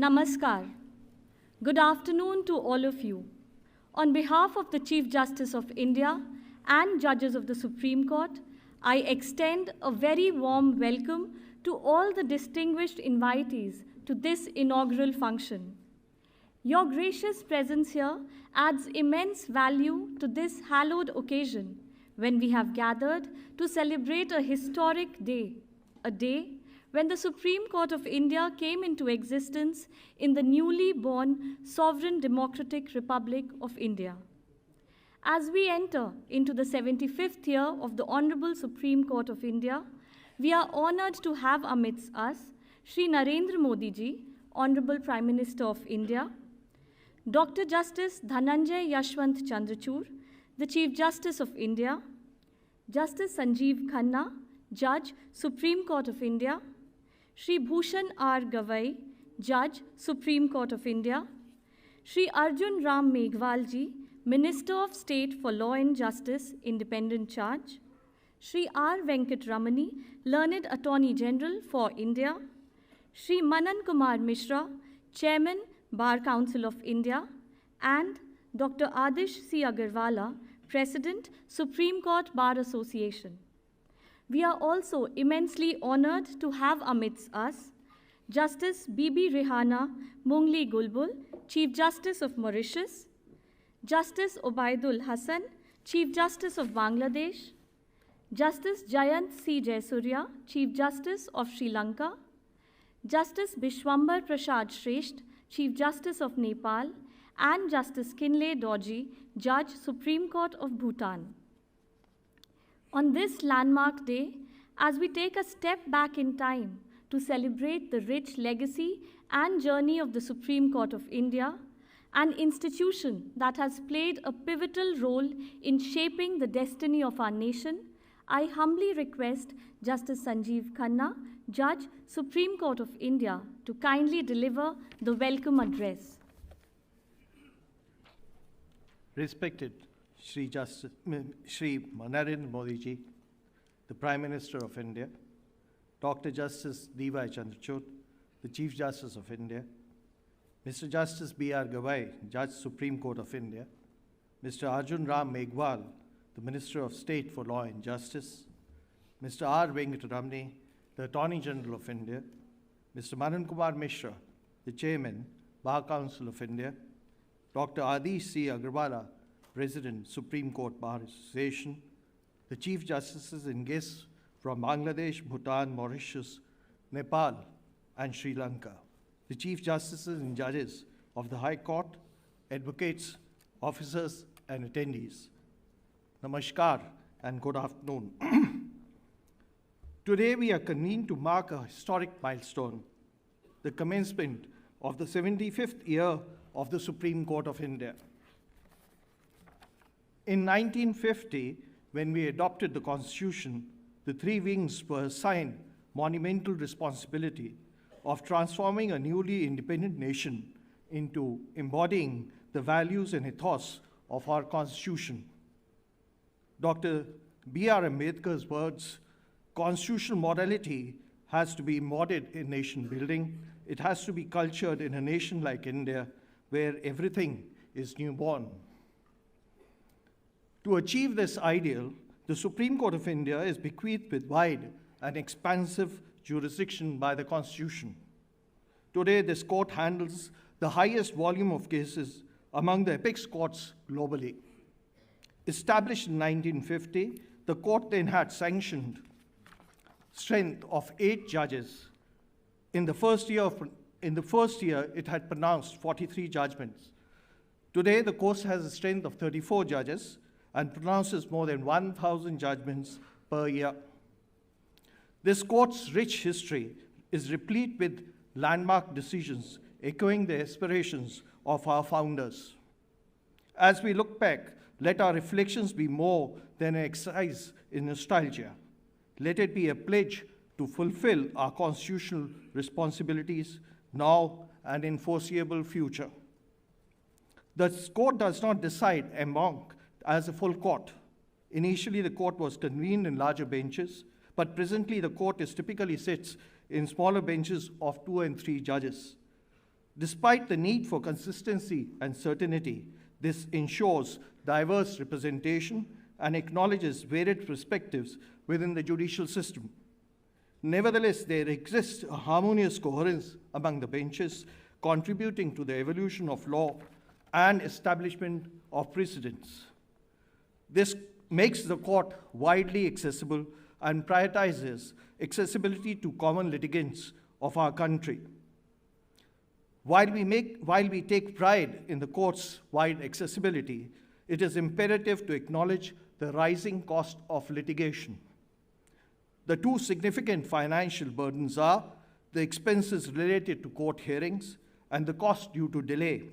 Namaskar. Good afternoon to all of you. On behalf of the Chief Justice of India and judges of the Supreme Court, I extend a very warm welcome to all the distinguished invitees to this inaugural function. Your gracious presence here adds immense value to this hallowed occasion when we have gathered to celebrate a historic day, a day when the Supreme Court of India came into existence in the newly born sovereign democratic Republic of India. As we enter into the 75th year of the Honorable Supreme Court of India, we are honored to have amidst us Shri Narendra Modi ji, Honorable Prime Minister of India, Dr. Justice Dhananjay Yashwant Chandrachud, the Chief Justice of India, Justice Sanjeev Khanna, Judge, Supreme Court of India, Shri Bhushan R. Gavai, Judge, Supreme Court of India, Shri Arjun Ram Meghwal ji, Minister of State for Law and Justice, Independent Charge, Shri R. Venkat Ramani, Learned Attorney General for India, Shri Manan Kumar Mishra, Chairman, Bar Council of India, and Dr. Adish C. Agarwala, President, Supreme Court Bar Association. We are also immensely honored to have amidst us Justice Bibi Rehana Mungli Gulbul, Chief Justice of Mauritius, Justice Obaidul Hassan, Chief Justice of Bangladesh, Justice Jayant C. Jaisurya, Chief Justice of Sri Lanka, Justice Bishwambar Prasad Shresht, Chief Justice of Nepal, and Justice Kinley Dorji, Judge, Supreme Court of Bhutan. On this landmark day, as we take a step back in time to celebrate the rich legacy and journey of the Supreme Court of India, an institution that has played a pivotal role in shaping the destiny of our nation, I humbly request Justice Sanjeev Khanna, Judge, Supreme Court of India, to kindly deliver the welcome address. Respected Shri Narendra Modi ji, the Prime Minister of India, Dr. Justice D.Y. Chandrachud, the Chief Justice of India, Mr. Justice B.R. Gavai, Judge, Supreme Court of India, Mr. Arjun Ram Meghwal, the Minister of State for Law and Justice, Mr. R. Venkat Ramani, the Attorney General of India, Mr. Manan Kumar Mishra, the Chairman, Bar Council of India, Dr. Adish C. Agarwala, President, Supreme Court Bar Association, the Chief Justices and guests from Bangladesh, Bhutan, Mauritius, Nepal, and Sri Lanka, the Chief Justices and judges of the High Court, advocates, officers, and attendees. Namaskar and good afternoon. Today we are convened to mark a historic milestone, the commencement of the 75th year of the Supreme Court of India. In 1950, when we adopted the Constitution, the three wings were assigned monumental responsibility of transforming a newly independent nation into embodying the values and ethos of our Constitution. Dr. B.R. Ambedkar's words, constitutional morality has to be embodied in nation building. It has to be cultured in a nation like India, where everything is newborn. To achieve this ideal, the Supreme Court of India is bequeathed with wide and expansive jurisdiction by the Constitution. Today, this court handles the highest volume of cases among the apex courts globally. Established in 1950, the court then had sanctioned strength of 8 judges. In the first year, it had pronounced 43 judgments. Today, the court has a strength of 34 judges and pronounces more than 1,000 judgments per year. This court's rich history is replete with landmark decisions echoing the aspirations of our founders. As we look back, let our reflections be more than an exercise in nostalgia. Let it be a pledge to fulfill our constitutional responsibilities now and in foreseeable future. The court does not decide en banc as a full court. Initially, the court was convened in larger benches, but presently the court typically sits in smaller benches of 2 and 3 judges. Despite the need for consistency and certainty, this ensures diverse representation and acknowledges varied perspectives within the judicial system. Nevertheless, there exists a harmonious coherence among the benches, contributing to the evolution of law and establishment of precedents. This makes the court widely accessible and prioritizes accessibility to common litigants of our country. While we take pride in the court's wide accessibility, it is imperative to acknowledge the rising cost of litigation. The two significant financial burdens are the expenses related to court hearings and the cost due to delay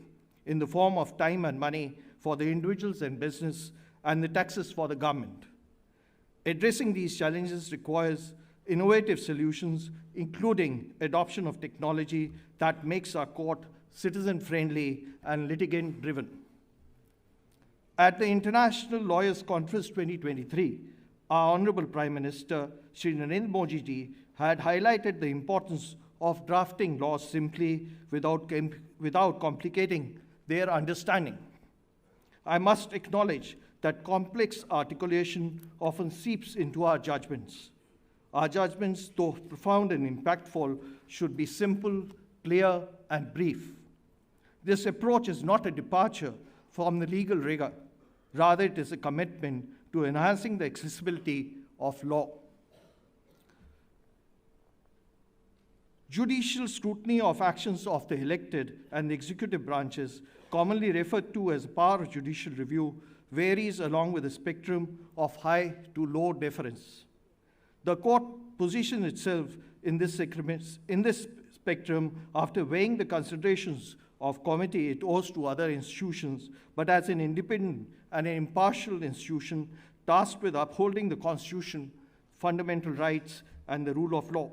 in the form of time and money for the individuals and business and the taxes for the government. Addressing these challenges requires innovative solutions, including adoption of technology that makes our court citizen-friendly and litigant-driven. At the International Lawyers Conference 2023, our Honorable Prime Minister, Shri Narendra Modi ji, had highlighted the importance of drafting laws simply without complicating their understanding. I must acknowledge that complex articulation often seeps into our judgments. Our judgments, though profound and impactful, should be simple, clear, and brief. This approach is not a departure from the legal rigor. Rather, it is a commitment to enhancing the accessibility of law. Judicial scrutiny of actions of the elected and the executive branches, commonly referred to as power of judicial review, varies along with a spectrum of high to low deference. The court positions itself in this spectrum after weighing the considerations of committee it owes to other institutions, but as an independent and an impartial institution tasked with upholding the Constitution, fundamental rights, and the rule of law.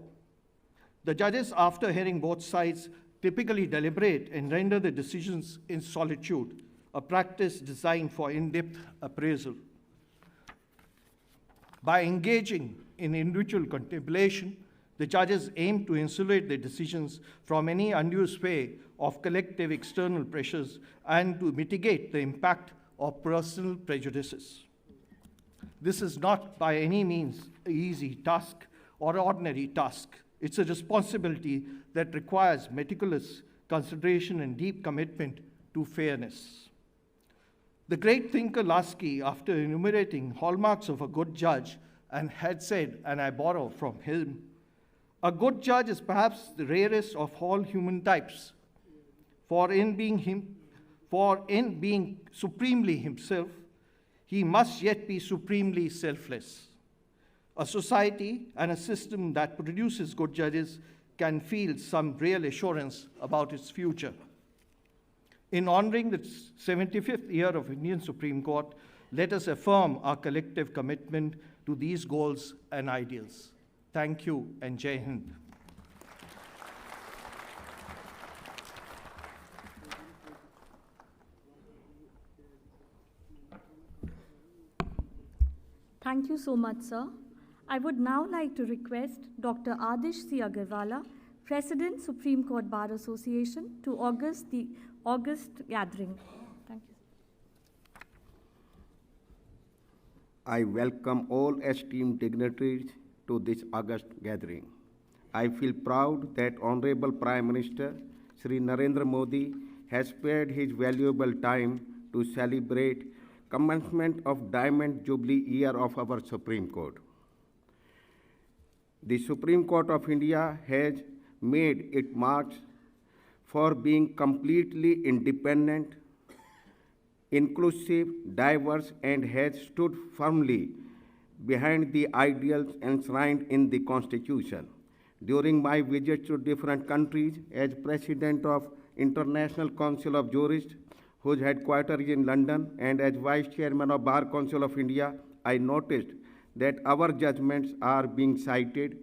The judges, after hearing both sides, typically deliberate and render the decisions in solitude, a practice designed for in-depth appraisal. By engaging in individual contemplation, the judges aim to insulate their decisions from any undue sway of collective external pressures and to mitigate the impact of personal prejudices. This is not by any means an easy task or ordinary task. It's a responsibility that requires meticulous consideration and deep commitment to fairness. The great thinker Lasky, after enumerating hallmarks of a good judge, and had said, and I borrow from him, a good judge is perhaps the rarest of all human types, for in being supremely himself, he must yet be supremely selfless. A society and a system that produces good judges can feel some real assurance about its future. In honoring the 75th year of Indian Supreme Court, let us affirm our collective commitment to these goals and ideals. Thank you, and Jai Hind. Thank you so much, sir. I would now like to request Dr. Adish C. Agarwala, President, Supreme Court Bar Association, to august the August gathering. Thank you. I welcome all esteemed dignitaries to this August gathering. I feel proud that Honorable Prime Minister Shri Narendra Modi has spared his valuable time to celebrate commencement of Diamond Jubilee year of our Supreme Court. The Supreme Court of India has made its marks for being completely independent, inclusive, diverse, and has stood firmly behind the ideals enshrined in the Constitution. During my visits to different countries as President of International Council of Jurists, whose headquarters is in London, and as Vice Chairman of Bar Council of India, I noticed that our judgments are being cited,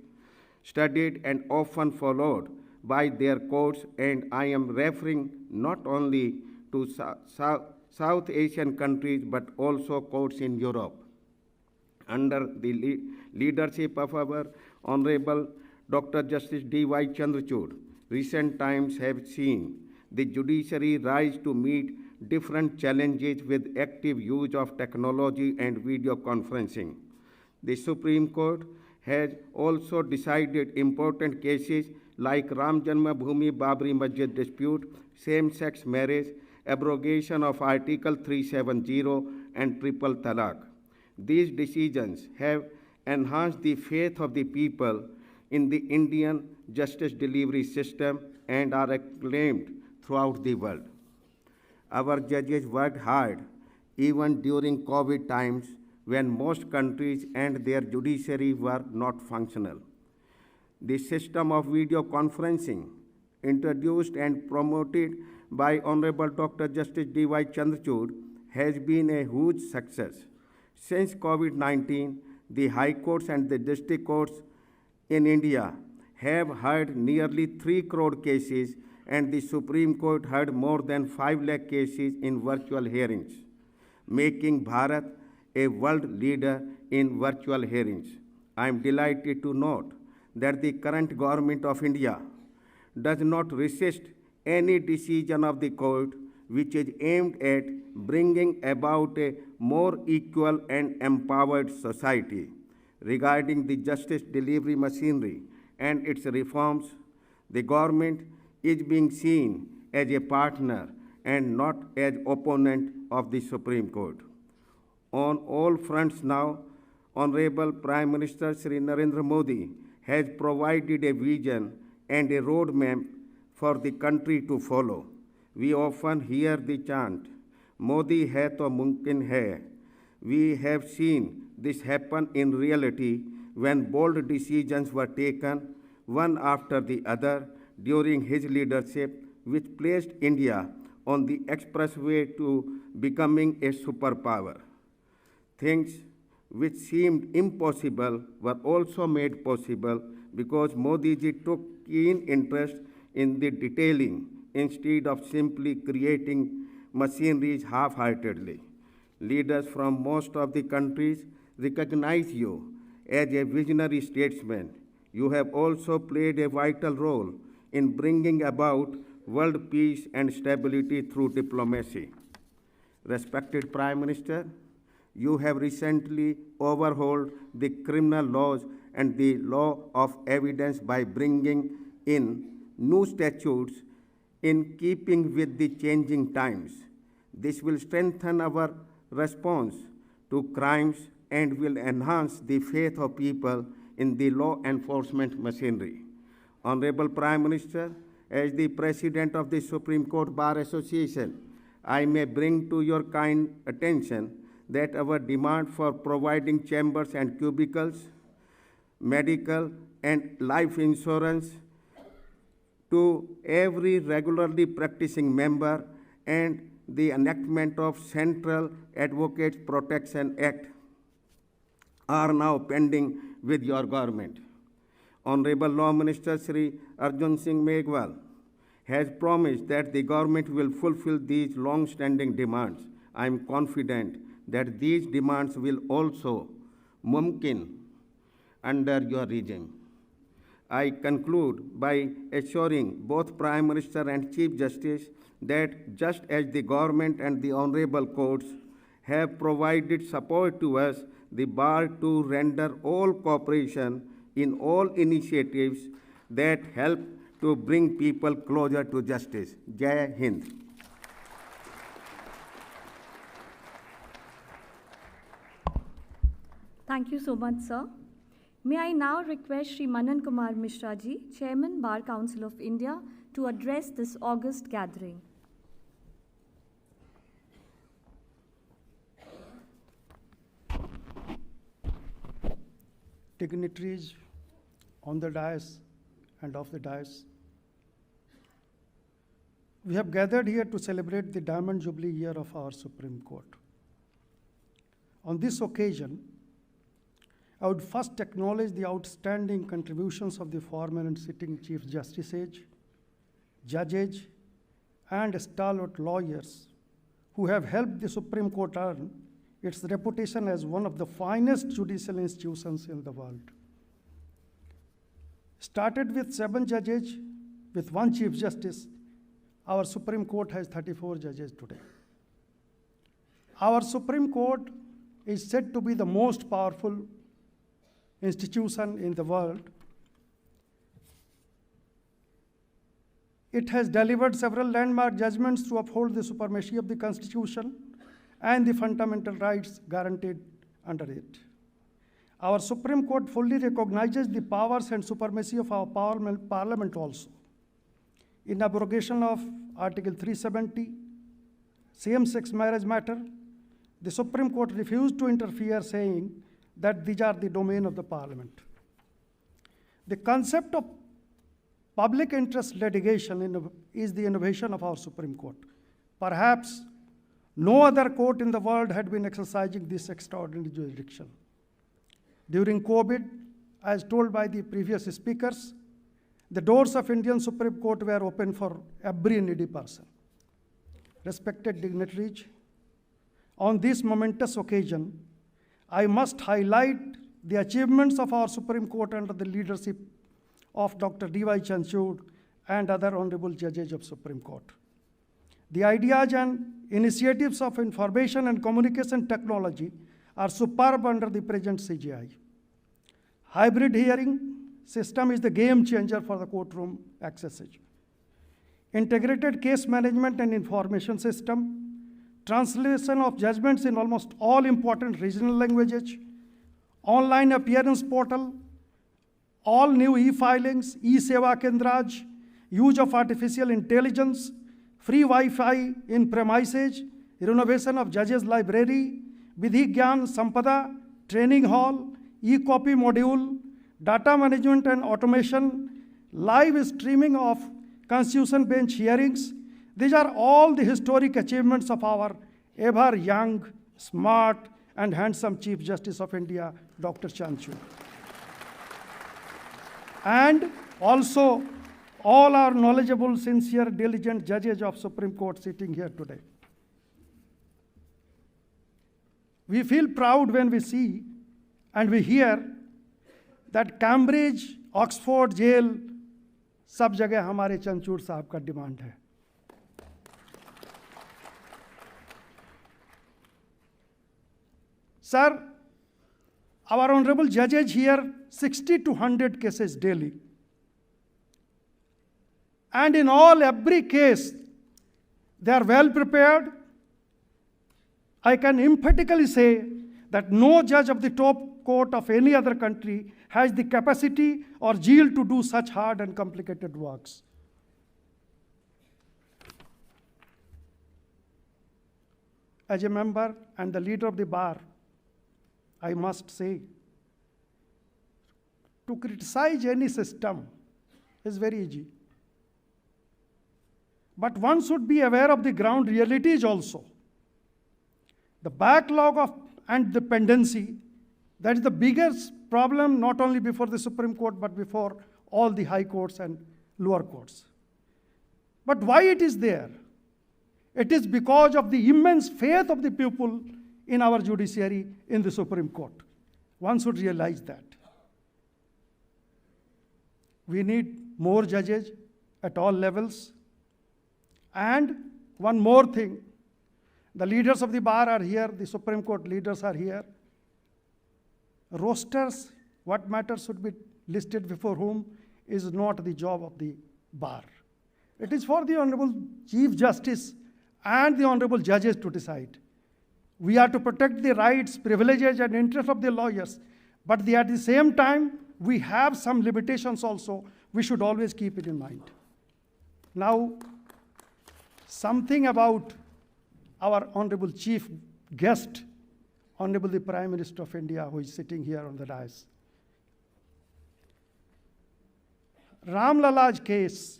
studied, and often followed by their courts, and I am referring not only to South Asian countries but also courts in Europe. Under the leadership of our Honorable Dr. Justice D.Y. Chandrachud, recent times have seen the judiciary rise to meet different challenges with active use of technology and video conferencing. The Supreme Court has also decided important cases like Ram Janmabhoomi Babri Masjid dispute, same-sex marriage, abrogation of Article 370, and triple talaq. These decisions have enhanced the faith of the people in the Indian justice delivery system and are acclaimed throughout the world. Our judges worked hard even during COVID times when most countries and their judiciary were not functional. The system of video conferencing, introduced and promoted by Honorable Dr. Justice D.Y. Chandrachud, has been a huge success. Since COVID-19, the high courts and the district courts in India have heard nearly 3 crore cases, and the Supreme Court heard more than 5 lakh cases in virtual hearings, making Bharat a world leader in virtual hearings. I am delighted to note that the current government of India does not resist any decision of the court which is aimed at bringing about a more equal and empowered society. Regarding the justice delivery machinery and its reforms, the government is being seen as a partner and not as opponent of the Supreme Court. On all fronts now, Honorable Prime Minister Shri Narendra Modi has provided a vision and a roadmap for the country to follow. We often hear the chant, Modi hai to mumkin hai. We have seen this happen in reality when bold decisions were taken, one after the other, during his leadership, which placed India on the expressway to becoming a superpower. Things which seemed impossible were also made possible because Modi ji took keen interest in the detailing instead of simply creating machineries half-heartedly. Leaders from most of the countries recognize you as a visionary statesman. You have also played a vital role in bringing about world peace and stability through diplomacy. Respected Prime Minister, you have recently overhauled the criminal laws and the law of evidence by bringing in new statutes in keeping with the changing times. This will strengthen our response to crimes and will enhance the faith of people in the law enforcement machinery. Honorable Prime Minister, as the President of the Supreme Court Bar Association, I may bring to your kind attention that our demand for providing chambers and cubicles, medical and life insurance to every regularly practicing member and the enactment of Central Advocates Protection Act are now pending with your government. Honorable Law Minister Shri Arjun Singh Meghwal has promised that the government will fulfill these long-standing demands. I am confident that these demands will also mumkin under your regime. I conclude by assuring both Prime Minister and Chief Justice that just as the government and the honorable courts have provided support to us, the bar to render all cooperation in all initiatives that help to bring people closer to justice. Jai Hind. Thank you so much, sir. May I now request Shri Manan Kumar Mishra ji, Chairman Bar Council of India, to address this august gathering. Dignitaries on the dais and off the dais. We have gathered here to celebrate the Diamond Jubilee year of our Supreme Court. On this occasion, I would first acknowledge the outstanding contributions of the former and sitting Chief Justices, judges, and stalwart lawyers who have helped the Supreme Court earn its reputation as one of the finest judicial institutions in the world. Started with 7 judges with 1 Chief Justice, our Supreme Court has 34 judges today. Our Supreme Court is said to be the most powerful institution in the world. It has delivered several landmark judgments to uphold the supremacy of the Constitution and the fundamental rights guaranteed under it. Our Supreme Court fully recognizes the powers and supremacy of our parliament also. In abrogation of Article 370, same-sex marriage matter, the Supreme Court refused to interfere, saying that these are the domain of the parliament. The concept of public interest litigation is the innovation of our Supreme Court. Perhaps no other court in the world had been exercising this extraordinary jurisdiction. During COVID, as told by the previous speakers, the doors of Indian Supreme Court were open for every needy person. Respected dignitaries, on this momentous occasion, I must highlight the achievements of our Supreme Court under the leadership of Dr. D.Y. Chandrachud and other honorable judges of Supreme Court. The ideas and initiatives of information and communication technology are superb under the present CGI. Hybrid hearing system is the game changer for the courtroom access. Integrated case management and information system, translation of judgments in almost all important regional languages, online appearance portal, all new e-filings, e-seva kendraj, use of artificial intelligence, free Wi-Fi in premises, renovation of judges' library, Vidhi Gyan Sampada, training hall, e-copy module, data management and automation, live streaming of Constitution Bench hearings. These are all the historic achievements of our ever young, smart, and handsome Chief Justice of India, Dr. Chandrachud. And also all our knowledgeable, sincere, diligent judges of Supreme Court sitting here today. We feel proud when we see and we hear that Cambridge, Oxford jail, सब जगह हमारे चंद्रचूड़ साहब का demand है. Sir, our honorable judges hear 60 to 100 cases daily. And in every case, they are well prepared. I can emphatically say that no judge of the top court of any other country has the capacity or zeal to do such hard and complicated works. As a member and the leader of the bar, I must say, to criticize any system is very easy. But one should be aware of the ground realities also. The backlog and dependency, that is the biggest problem not only before the Supreme Court but before all the high courts and lower courts. But why it is there? It is because of the immense faith of the people in our judiciary in the Supreme Court. One should realize that. We need more judges at all levels. And one more thing, the leaders of the bar are here, the Supreme Court leaders are here. Rosters, what matters should be listed before whom, is not the job of the bar. It is for the Honorable Chief Justice and the Honorable Judges to decide. We are to protect the rights, privileges, and interests of the lawyers, but at the same time, we have some limitations also. We should always keep it in mind. Now, something about our Honorable Chief Guest, Honorable the Prime Minister of India, who is sitting here on the dais. Ram Lala's case,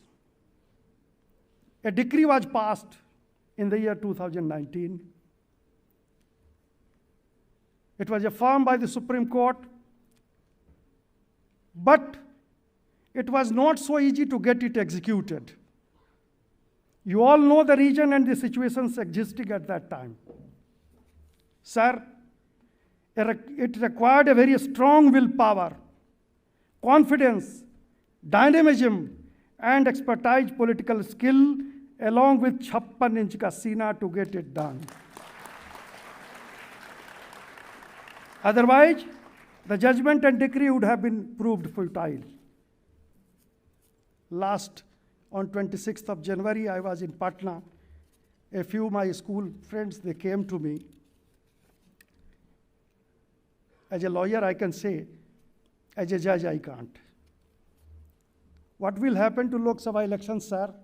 a decree was passed in the year 2019. It was affirmed by the Supreme Court, but it was not so easy to get it executed. You all know the region and the situations existing at that time. Sir, it required a very strong willpower, confidence, dynamism, and expertise, political skill, along with 56-inch ka सीना to get it done. Otherwise, the judgment and decree would have been proved futile. Last, on 26th of January, I was in Patna. A few of my school friends, they came to me. As a lawyer, I can say, as a judge, I can't. What will happen to Lok Sabha elections, sir?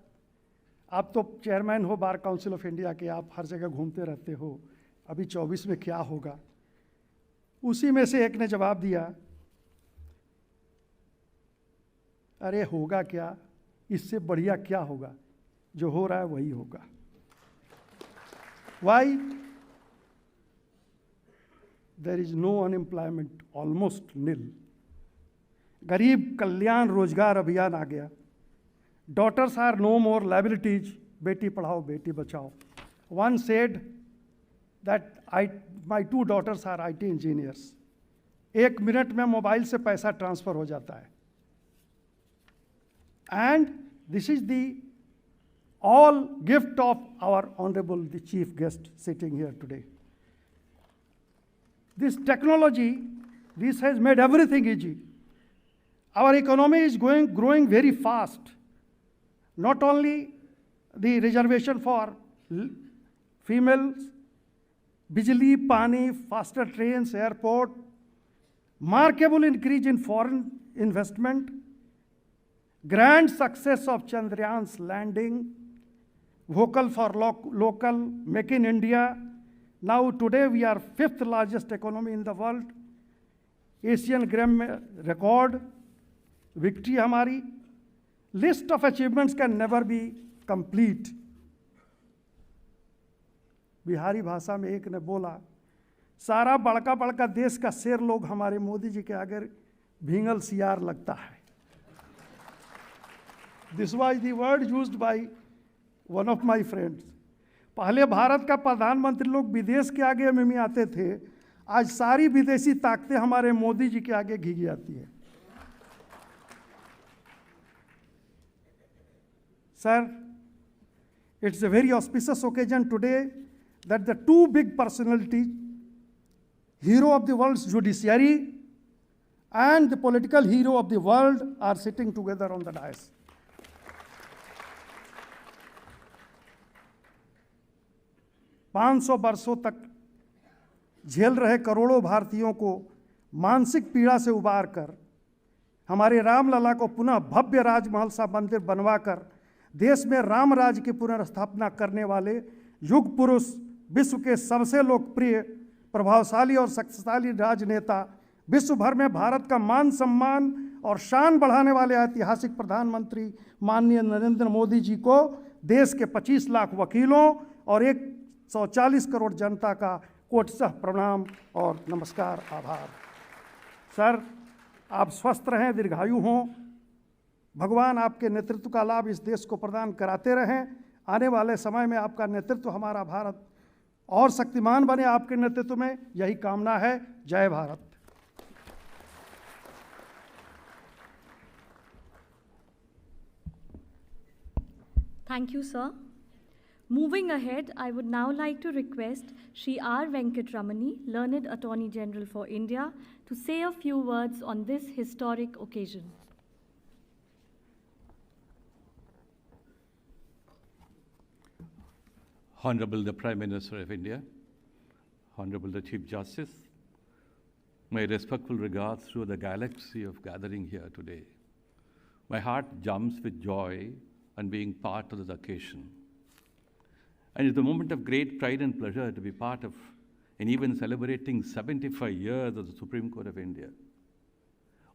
आप तो chairman हो बार council of India के, आप हर जगह घूमते रहते हो, अभी 24 में क्या होगा? उसी में से एक ने जवाब दिया, अरे होगा क्या, इससे बढ़िया क्या होगा, जो हो रहा है वही होगा. Why? There is no unemployment, almost nil. गरीब कल्याण रोजगार अभियान आ गया. Daughters are no more liabilities. Beti Padhao Beti Bachao. One said that my 2 daughters are IT engineers. 1 minute में मोबाइल से पैसा ट्रांसफर हो जाता है. And this is the all gift of our honorable the chief guest sitting here today. This technology, this has made everything easy. Our economy is growing very fast. Not only the reservation for females, bijli, pani, faster trains, airport, remarkable increase in foreign investment, grand success of Chandrayaan's landing, vocal for local, make in India. Now today we are 5th largest economy in the world. Asian Games record, victory हमारी. List of achievements can never be complete. Bihari भाषा में एक ने बोला, सारा बड़का बड़का देश का शेर लोग हमारे मोदी जी के आगे भींगल सियार लगता है. This was the word used by one of my friends. पहले भारत का प्रधानमंत्री लोग विदेश के आगे में आते थे, आज सारी विदेशी ताकतें हमारे मोदी जी के आगे घिघी आती है. Sir, it's a very auspicious occasion today that the 2 big personalities, hero of the world's judiciary and the political hero of the world, are sitting together on the dais. पाँच सौ वर्षों तक झेल रहे करोड़ों भारतीयों को मानसिक पीड़ा से उबार कर हमारे रामलला को पुनः भव्य राजमहल सा मंदिर बनवाकर देश में राम राज्य की पुनर्स्थापना करने वाले युग पुरुष, विश्व के सबसे लोकप्रिय, प्रभावशाली और शक्तिशाली राजनेता, विश्व भर में भारत का मान सम्मान और शान बढ़ाने वाले ऐतिहासिक प्रधानमंत्री माननीय नरेंद्र मोदी जी को देश के 25 लाख वकीलों और 140 करोड़ जनता का कोटि प्रणाम और नमस्कार, आभार. सर, आप स्वस्थ रहें, दीर्घायु हों. भगवान आपके नेतृत्व का लाभ इस देश को प्रदान कराते रहें. आने वाले समय में आपका नेतृत्व, हमारा भारत और शक्तिमान बने आपके नेतृत्व में, यही कामना है. जय Bharat. Thank you, sir. Moving ahead, I would now like to request Shri R. Venkatramani, Learned Attorney General for India, to say a few words on this historic occasion. Honorable the Prime Minister of India, Honorable the Chief Justice, my respectful regards to the galaxy of gathering here today. My heart jumps with joy and being part of this occasion. And it's a moment of great pride and pleasure to be part of and even celebrating 75 years of the Supreme Court of India.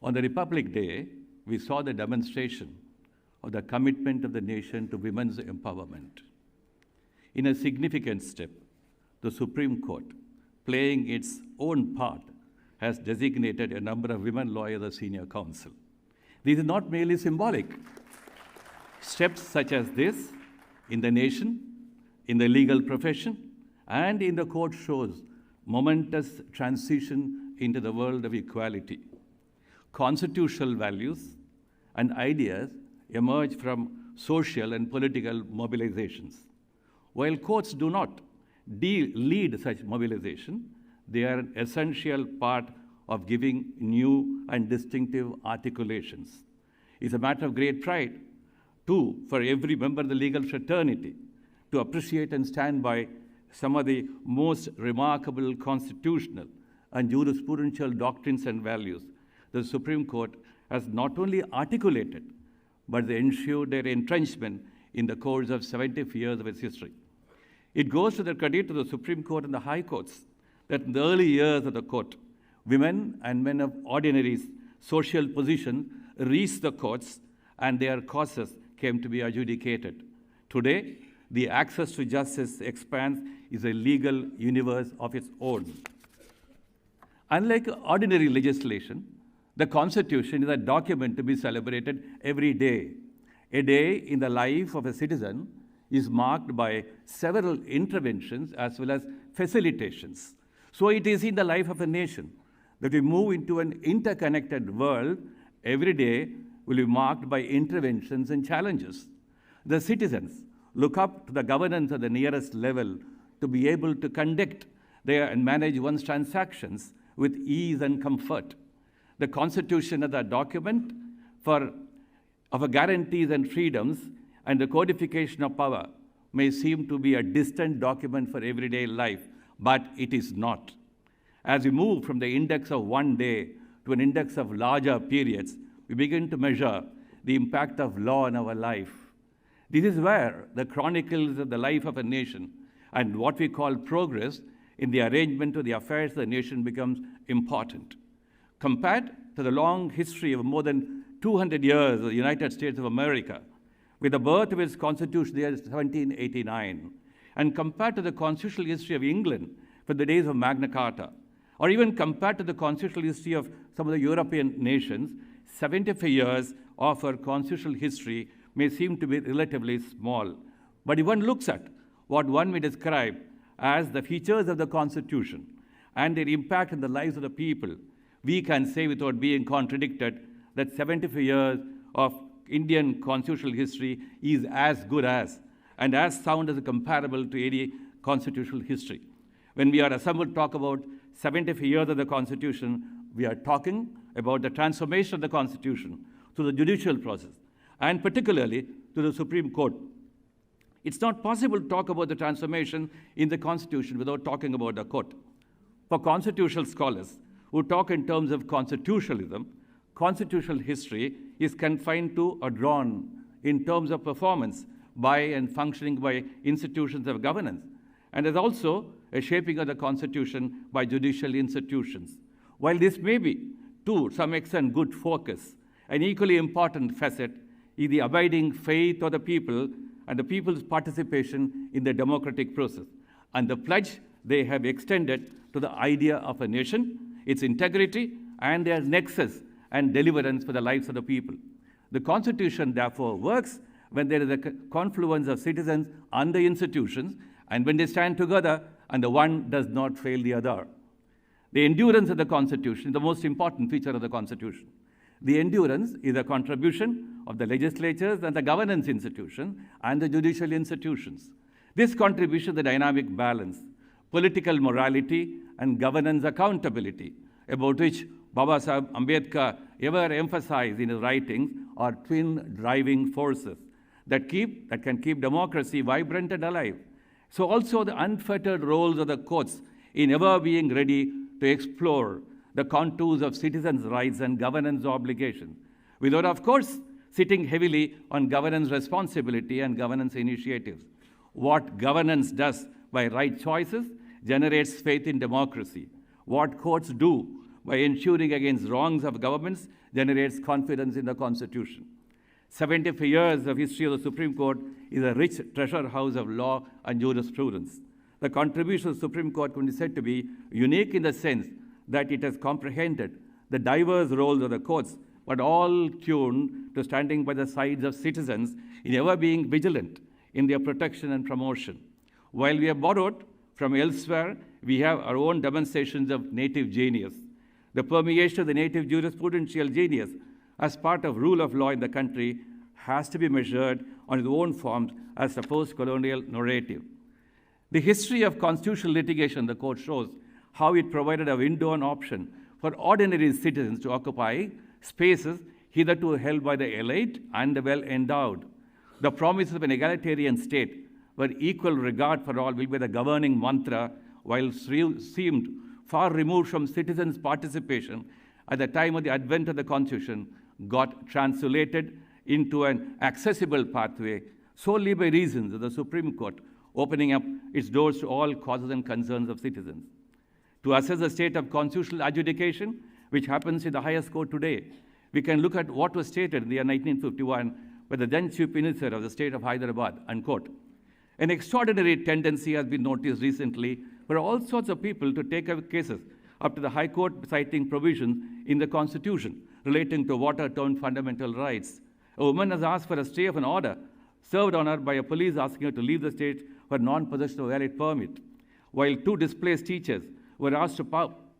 On the Republic Day, we saw the demonstration of the commitment of the nation to women's empowerment. In a significant step, the Supreme Court, playing its own part, has designated a number of women lawyers as senior counsel. This is not merely symbolic. Steps such as this in the nation, in the legal profession, and in the court shows momentous transition into the world of equality. Constitutional values and ideas emerge from social and political mobilizations. While courts do not lead such mobilization, they are an essential part of giving new and distinctive articulations. It's a matter of great pride, too, for every member of the legal fraternity to appreciate and stand by some of the most remarkable constitutional and jurisprudential doctrines and values the Supreme Court has not only articulated, but they ensured their entrenchment in the course of 70 years of its history. It goes to the credit of the Supreme Court and the High Courts that in the early years of the court, women and men of ordinary social position reached the courts and their causes came to be adjudicated. Today, the access to justice expands is a legal universe of its own. Unlike ordinary legislation, the Constitution is a document to be celebrated every day. A day in the life of a citizen is marked by several interventions as well as facilitations. So it is in the life of a nation that we move into an interconnected world. Every day will be marked by interventions and challenges. The citizens look up to the governance at the nearest level to be able to conduct and manage one's transactions with ease and comfort. The Constitution is a document of guarantees and freedoms, and the codification of power may seem to be a distant document for everyday life, but it is not. As we move from the index of one day to an index of larger periods, we begin to measure the impact of law in our life. This is where the chronicles of the life of a nation and what we call progress in the arrangement of the affairs of the nation becomes important. Compared to the long history of more than 200 years of the United States of America, with the birth of its Constitution in the year 1789, and compared to the constitutional history of England for the days of Magna Carta, or even compared to the constitutional history of some of the European nations, 75 years of our constitutional history may seem to be relatively small. But if one looks at what one may describe as the features of the Constitution and their impact on the lives of the people, we can say without being contradicted that 75 years of Indian constitutional history is as good as and as sound as comparable to any constitutional history. When we are assembled to talk about 75 years of the Constitution, we are talking about the transformation of the Constitution through the judicial process, and particularly to the Supreme Court. It's not possible to talk about the transformation in the Constitution without talking about the court. For constitutional scholars who talk in terms of constitutionalism, constitutional history is confined to or drawn in terms of performance by and functioning by institutions of governance, and there's also a shaping of the Constitution by judicial institutions. While this may be, to some extent, good focus, an equally important facet is the abiding faith of the people and the people's participation in the democratic process, and the pledge they have extended to the idea of a nation, its integrity, and their nexus and deliverance for the lives of the people. The Constitution, therefore, works when there is a confluence of citizens and the institutions, and when they stand together and the one does not fail the other. The endurance of the Constitution is the most important feature of the Constitution. The endurance is a contribution of the legislatures and the governance institutions and the judicial institutions. This contribution is the dynamic balance, political morality and governance accountability, about which Baba Sahib Ambedkar ever emphasized in his writings, are twin driving forces that can keep democracy vibrant and alive. So also the unfettered roles of the courts in ever being ready to explore the contours of citizens' rights and governance obligations, without, of course, sitting heavily on governance responsibility and governance initiatives. What governance does by right choices generates faith in democracy. What courts do by ensuring against wrongs of governments generates confidence in the Constitution. 75 years of history of the Supreme Court is a rich treasure house of law and jurisprudence. The contribution of the Supreme Court can be said to be unique in the sense that it has comprehended the diverse roles of the courts, but all tuned to standing by the sides of citizens in ever being vigilant in their protection and promotion. While we have borrowed from elsewhere, we have our own demonstrations of native genius. The permeation of the native jurisprudential genius as part of rule of law in the country has to be measured on its own forms as a post-colonial narrative. The history of constitutional litigation, the court shows how it provided a window and option for ordinary citizens to occupy spaces hitherto held by the elite and the well-endowed. The promises of an egalitarian state where equal regard for all will be the governing mantra, while seemed far removed from citizens' participation at the time of the advent of the Constitution, got translated into an accessible pathway solely by reasons of the Supreme Court opening up its doors to all causes and concerns of citizens. To assess the state of constitutional adjudication, which happens in the highest court today, we can look at what was stated in the year 1951 by the then Chief Minister of the state of Hyderabad, unquote. An extraordinary tendency has been noticed recently for all sorts of people to take up cases up to the High Court, citing provisions in the Constitution relating to what are termed fundamental rights. A woman has asked for a stay of an order served on her by a police asking her to leave the state for non-possession of a valid permit, while two displaced teachers were asked to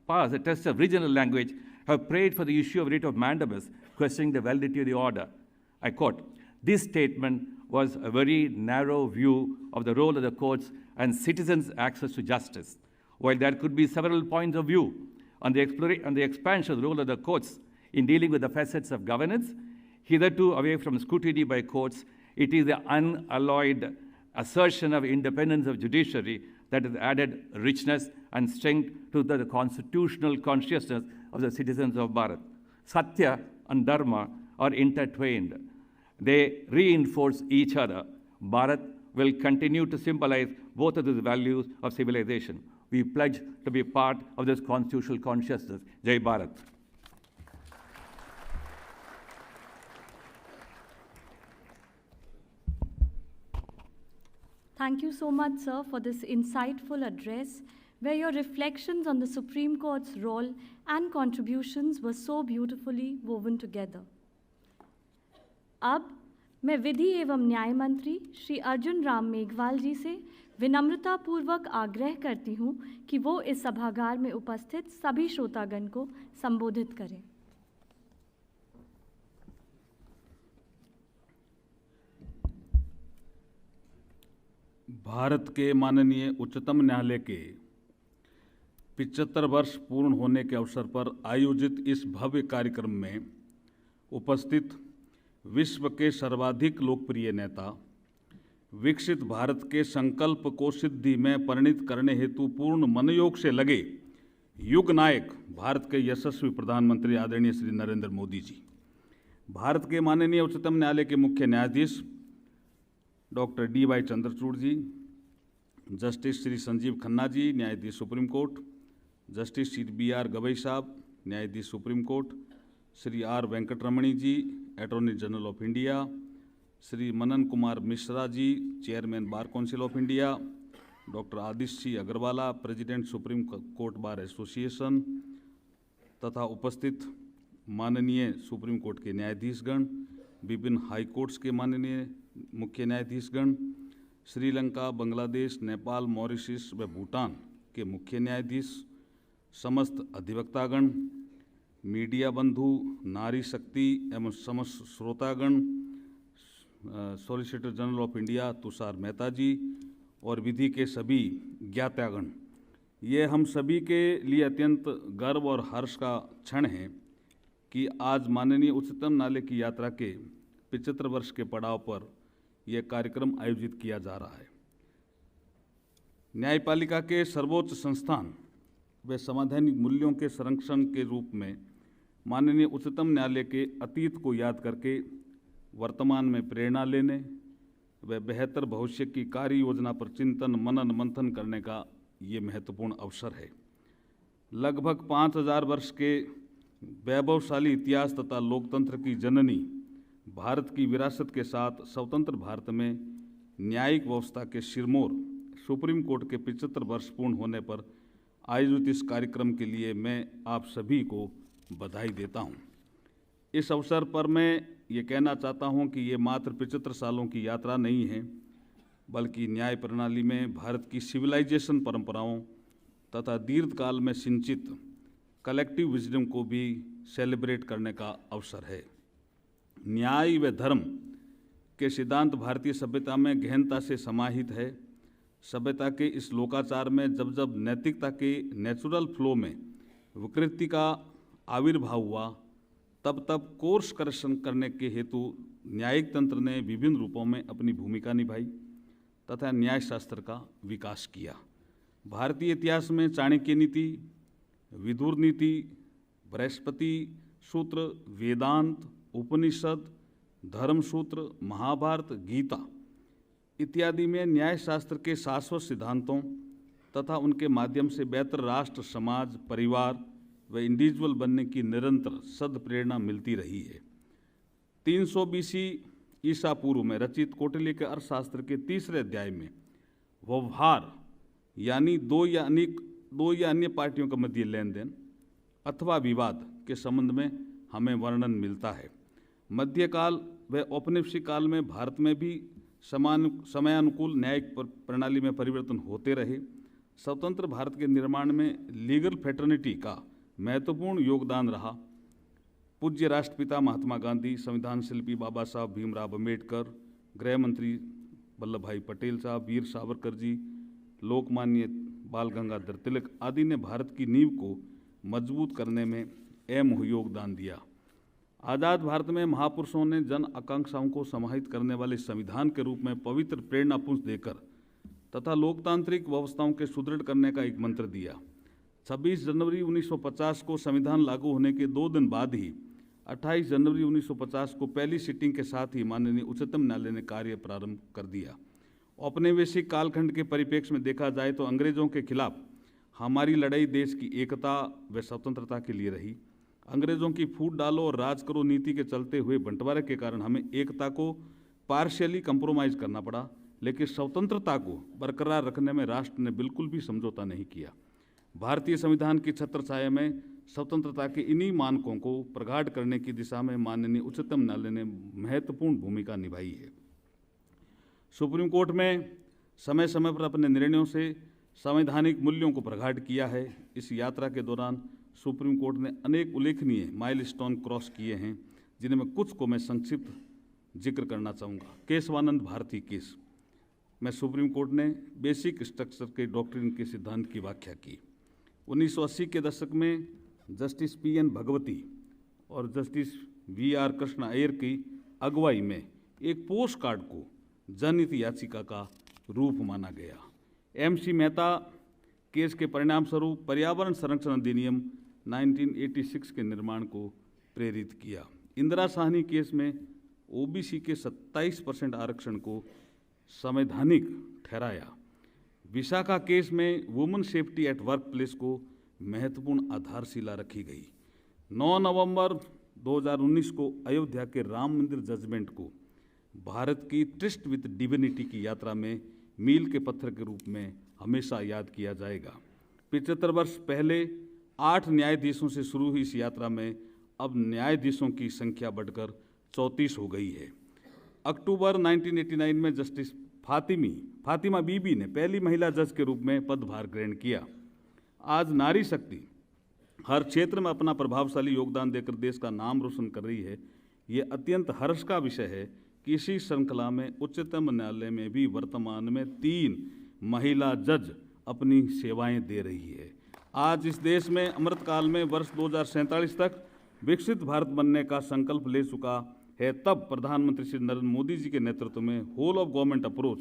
pass a test of regional language have prayed for the issue of writ of mandamus, questioning the validity of the order. I quote, "This statement was a very narrow view of the role of the courts and citizens' access to justice. While there could be several points of view on the expansion of the role of the courts in dealing with the facets of governance, hitherto away from scrutiny by courts, it is the unalloyed assertion of independence of judiciary that has added richness and strength to the constitutional consciousness of the citizens of Bharat. Satya and Dharma are intertwined. They reinforce each other. Bharat will continue to symbolize both of these values of civilization. We pledge to be part of this constitutional consciousness. Jai Bharat. Thank you so much, sir, for this insightful address, where your reflections on the Supreme Court's role and contributions were so beautifully woven together. अब मैं विधि एवं न्याय मंत्री श्री अर्जुन राम मेघवाल जी से विनम्रतापूर्वक आग्रह करती हूँ कि वो इस सभागार में उपस्थित सभी श्रोतागण को संबोधित करें। भारत के माननीय उच्चतम न्यायालय के 75 वर्ष पूर्ण होने के अवसर पर आयोजित इस भव्य कार्यक्रम में उपस्थित विश्व के सर्वाधिक लोकप्रिय नेता, विकसित भारत के संकल्प को सिद्धि में परिणत करने हेतु पूर्ण मनोयोग से लगे युग नायक, भारत के यशस्वी प्रधानमंत्री आदरणीय श्री नरेंद्र मोदी जी, भारत के माननीय उच्चतम न्यायालय के मुख्य न्यायाधीश doctor D.Y. Chandrachud ji, justice Shri Sanjiv Khanna ji, न्यायाधीश supreme court, justice Shri B.R. Gavai साहब, न्यायाधीश supreme court, Shri R. Venkataramani ji, attorney general of India, Shri Manan Kumar Mishra ji, chairman bar council of India, doctor Aditya Agarwala, president supreme court bar association, तथा उपस्थित माननीय सुप्रीम कोर्ट के न्यायाधीशगण, विभिन्न हाई कोर्ट्स के माननीय मुख्य न्यायाधीशगण, श्रीलंका, बांग्लादेश, नेपाल, मॉरिशस व भूटान के मुख्य न्यायाधीश, समस्त अधिवक्तागण, मीडिया बंधु, नारी शक्ति एवं समस्त श्रोतागण, solicitor general of India Tushar Mehta ji और विधि के सभी ज्ञातागण, ये हम सभी के लिए अत्यंत गर्व और हर्ष का क्षण है कि आज माननीय उच्चतम न्यायालय की यात्रा के 75 वर्ष के पड़ाव पर यह कार्यक्रम आयोजित किया जा रहा है। न्यायपालिका के सर्वोच्च संस्थान व संवैधानिक मूल्यों के संरक्षण के रूप में माननीय उच्चतम न्यायालय के अतीत को याद करके वर्तमान में प्रेरणा लेने व बेहतर भविष्य की कार्य योजना पर चिंतन मनन मंथन करने का ये महत्वपूर्ण अवसर है। लगभग 5000 वर्ष के वैभवशाली इतिहास तथा लोकतंत्र की जननी भारत की विरासत के साथ स्वतंत्र भारत में न्यायिक व्यवस्था के सिरमौर सुप्रीम कोर्ट के 75 वर्ष पूर्ण होने पर आयोजित इस कार्यक्रम के लिए मैं आप सभी को बधाई देता हूं। इस अवसर पर मैं ये कहना चाहता हूं कि ये मात्र 75 सालों की यात्रा नहीं है, बल्कि न्याय प्रणाली में भारत की सिविलाइजेशन परंपराओं तथा दीर्घकाल में सिंचित कलेक्टिव विजडम को भी सेलिब्रेट करने का अवसर है। न्याय व धर्म के सिद्धांत भारतीय सभ्यता में गहनता से समाहित है। सभ्यता के इस लोकाचार में जब जब नैतिकता के नेचुरल फ्लो में विकृति का आविर्भाव हुआ, तब तब कोर्स करेक्शन करने के हेतु न्यायिक तंत्र ने विभिन्न रूपों में अपनी भूमिका निभाई तथा न्याय शास्त्र का विकास किया। भारतीय इतिहास में चाणक्य नीति, विदुर नीति, बृहस्पति सूत्र, वेदांत, उपनिषद, धर्मसूत्र, महाभारत, गीता इत्यादि में न्याय शास्त्र के शाश्वत सिद्धांतों तथा उनके माध्यम से बेहतर राष्ट्र, समाज, परिवार व इंडिविजुअल बनने की निरंतर सद्प्रेरणा मिलती रही है। 300 BC ईसा पूर्व में रचित कौटिल्य के अर्थशास्त्र के तीसरे अध्याय में व्यवहार यानी दो या अन्य पार्टियों के मध्य लेन देन अथवा विवाद के संबंध में हमें वर्णन मिलता है। मध्यकाल व औपनिवेशिक काल में भारत में भी समयानुकूल न्यायिक प्रणाली में परिवर्तन होते रहे। स्वतंत्र भारत के निर्माण में लीगल फ्रेटर्निटी का महत्वपूर्ण योगदान रहा। पूज्य राष्ट्रपिता महात्मा गांधी, संविधान शिल्पी बाबा साहब भीमराव अम्बेडकर, गृह मंत्री वल्लभ भाई पटेल साहब, वीर सावरकर जी, लोकमान्य बाल गंगाधर तिलक आदि ने भारत की नींव को मजबूत करने में अहम योगदान दिया। आज़ाद भारत में महापुरुषों ने जन आकांक्षाओं को समाहित करने वाले संविधान के रूप में पवित्र प्रेरणापुंज देकर तथा लोकतांत्रिक व्यवस्थाओं के सुदृढ़ करने का एक मंत्र दिया। 26 जनवरी 1950 को संविधान लागू होने के 2 दिन बाद ही 28 जनवरी 1950 को पहली सिटिंग के साथ ही माननीय उच्चतम न्यायालय ने कार्य प्रारंभ कर दिया। औपनिवेशिक कालखंड के परिप्रेक्ष्य में देखा जाए तो अंग्रेजों के खिलाफ हमारी लड़ाई देश की एकता व स्वतंत्रता के लिए रही। अंग्रेजों की फूट डालो और राज करो नीति के चलते हुए बंटवारे के कारण हमें एकता को पार्शियली कंप्रोमाइज़ करना पड़ा, लेकिन स्वतंत्रता को बरकरार रखने में राष्ट्र ने बिल्कुल भी समझौता नहीं किया। भारतीय संविधान की छत्रछाया में स्वतंत्रता के इन्हीं मानकों को प्रगाढ़ करने की दिशा में माननीय उच्चतम न्यायालय ने महत्वपूर्ण भूमिका निभाई है। सुप्रीम कोर्ट में समय समय पर अपने निर्णयों से संवैधानिक मूल्यों को प्रगाढ़ किया है। इस यात्रा के दौरान सुप्रीम कोर्ट ने अनेक उल्लेखनीय माइलस्टोन क्रॉस किए हैं, जिनमें कुछ को मैं संक्षिप्त जिक्र करना चाहूँगा। केशवानंद भारती केस में सुप्रीम कोर्ट ने बेसिक स्ट्रक्चर के डॉक्ट्रिन के सिद्धांत की व्याख्या की। 1980 के दशक में जस्टिस PN भगवती और जस्टिस VR कृष्णा अय्यर की अगुवाई में एक पोस्ट कार्ड को जनहित याचिका का रूप माना गया। MC मेहता केस के परिणाम स्वरूप पर्यावरण संरक्षण अधिनियम 1986 के निर्माण को प्रेरित किया। इंदिरा साहनी केस में OBC के 27% आरक्षण को संवैधानिक ठहराया। विशाखा केस में women safety at work place को महत्वपूर्ण आधारशिला रखी गई। 9 नवंबर 2019 को अयोध्या के राम मंदिर जजमेंट को भारत की ट्रस्ट विद डिविनिटी की यात्रा में मील के पत्थर के रूप में हमेशा याद किया जाएगा। 75 वर्ष पहले 8 न्यायाधीशों से शुरू हुई इस यात्रा में अब न्यायाधीशों की संख्या बढ़कर 34 हो गई है। अक्टूबर 1989 में जस्टिस फातिमा बीबी ने पहली महिला जज के रूप में पदभार ग्रहण किया। आज नारी शक्ति हर क्षेत्र में अपना प्रभावशाली योगदान देकर देश का नाम रोशन कर रही है। ये अत्यंत हर्ष का विषय है कि इसी श्रृंखला में उच्चतम न्यायालय में भी वर्तमान में 3 महिला जज अपनी सेवाएं दे रही है। आज इस देश में अमृतकाल में वर्ष 2047 तक विकसित भारत बनने का संकल्प ले चुका है। तब प्रधानमंत्री श्री नरेंद्र मोदी जी के नेतृत्व में होल ऑफ गवर्नमेंट अप्रोच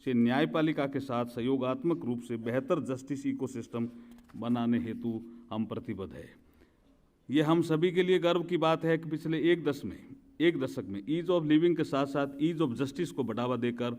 से न्यायपालिका के साथ सहयोगात्मक रूप से बेहतर जस्टिस इकोसिस्टम बनाने हेतु हम प्रतिबद्ध है। ये हम सभी के लिए गर्व की बात है कि पिछले एक दशक में ईज ऑफ लिविंग के साथ साथ ईज ऑफ जस्टिस को बढ़ावा देकर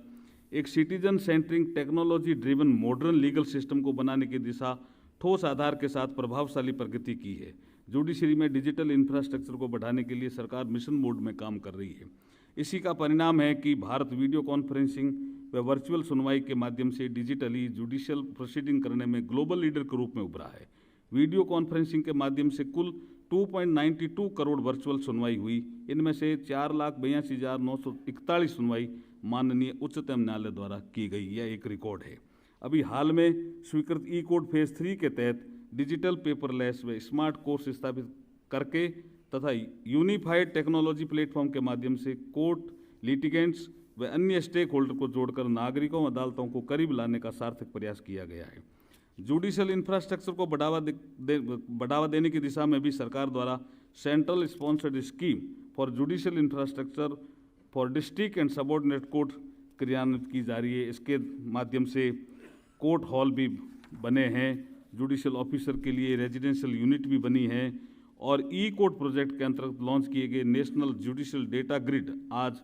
एक citizen centric technology driven modern legal system को बनाने की दिशा ठोस आधार के साथ प्रभावशाली प्रगति की है। जुडिशरी में डिजिटल इंफ्रास्ट्रक्चर को बढ़ाने के लिए सरकार मिशन मोड में काम कर रही है। इसी का परिणाम है कि भारत वीडियो कॉन्फ्रेंसिंग व वर्चुअल सुनवाई के माध्यम से डिजिटली जुडिशियल प्रोसीडिंग करने में ग्लोबल लीडर के रूप में उभरा है। वीडियो कॉन्फ्रेंसिंग के माध्यम से कुल 2.92 करोड़ वर्चुअल सुनवाई हुई। इनमें से 4,82,941 सुनवाई माननीय उच्चतम न्यायालय द्वारा की गई। यह एक रिकॉर्ड है। अभी हाल में स्वीकृत ई कोड फेज 3 के तहत डिजिटल पेपरलेस व स्मार्ट कोर्स स्थापित करके तथा यूनिफाइड टेक्नोलॉजी प्लेटफॉर्म के माध्यम से कोर्ट लिटिगेंट्स व अन्य स्टेक होल्डर को जोड़कर नागरिकों और अदालतों को करीब लाने का सार्थक प्रयास किया गया है। जुडिशियल इंफ्रास्ट्रक्चर को बढ़ावा देने की दिशा में भी सरकार द्वारा central sponsored scheme for judicial infrastructure for district and subordinate court क्रियान्वित की जा रही है। इसके माध्यम से कोर्ट हॉल भी बने हैं, जुडिशियल ऑफिसर के लिए रेजिडेंशियल यूनिट भी बनी है और ई कोर्ट प्रोजेक्ट के अंतर्गत लॉन्च किए गए नेशनल जुडिशियल डेटा ग्रिड आज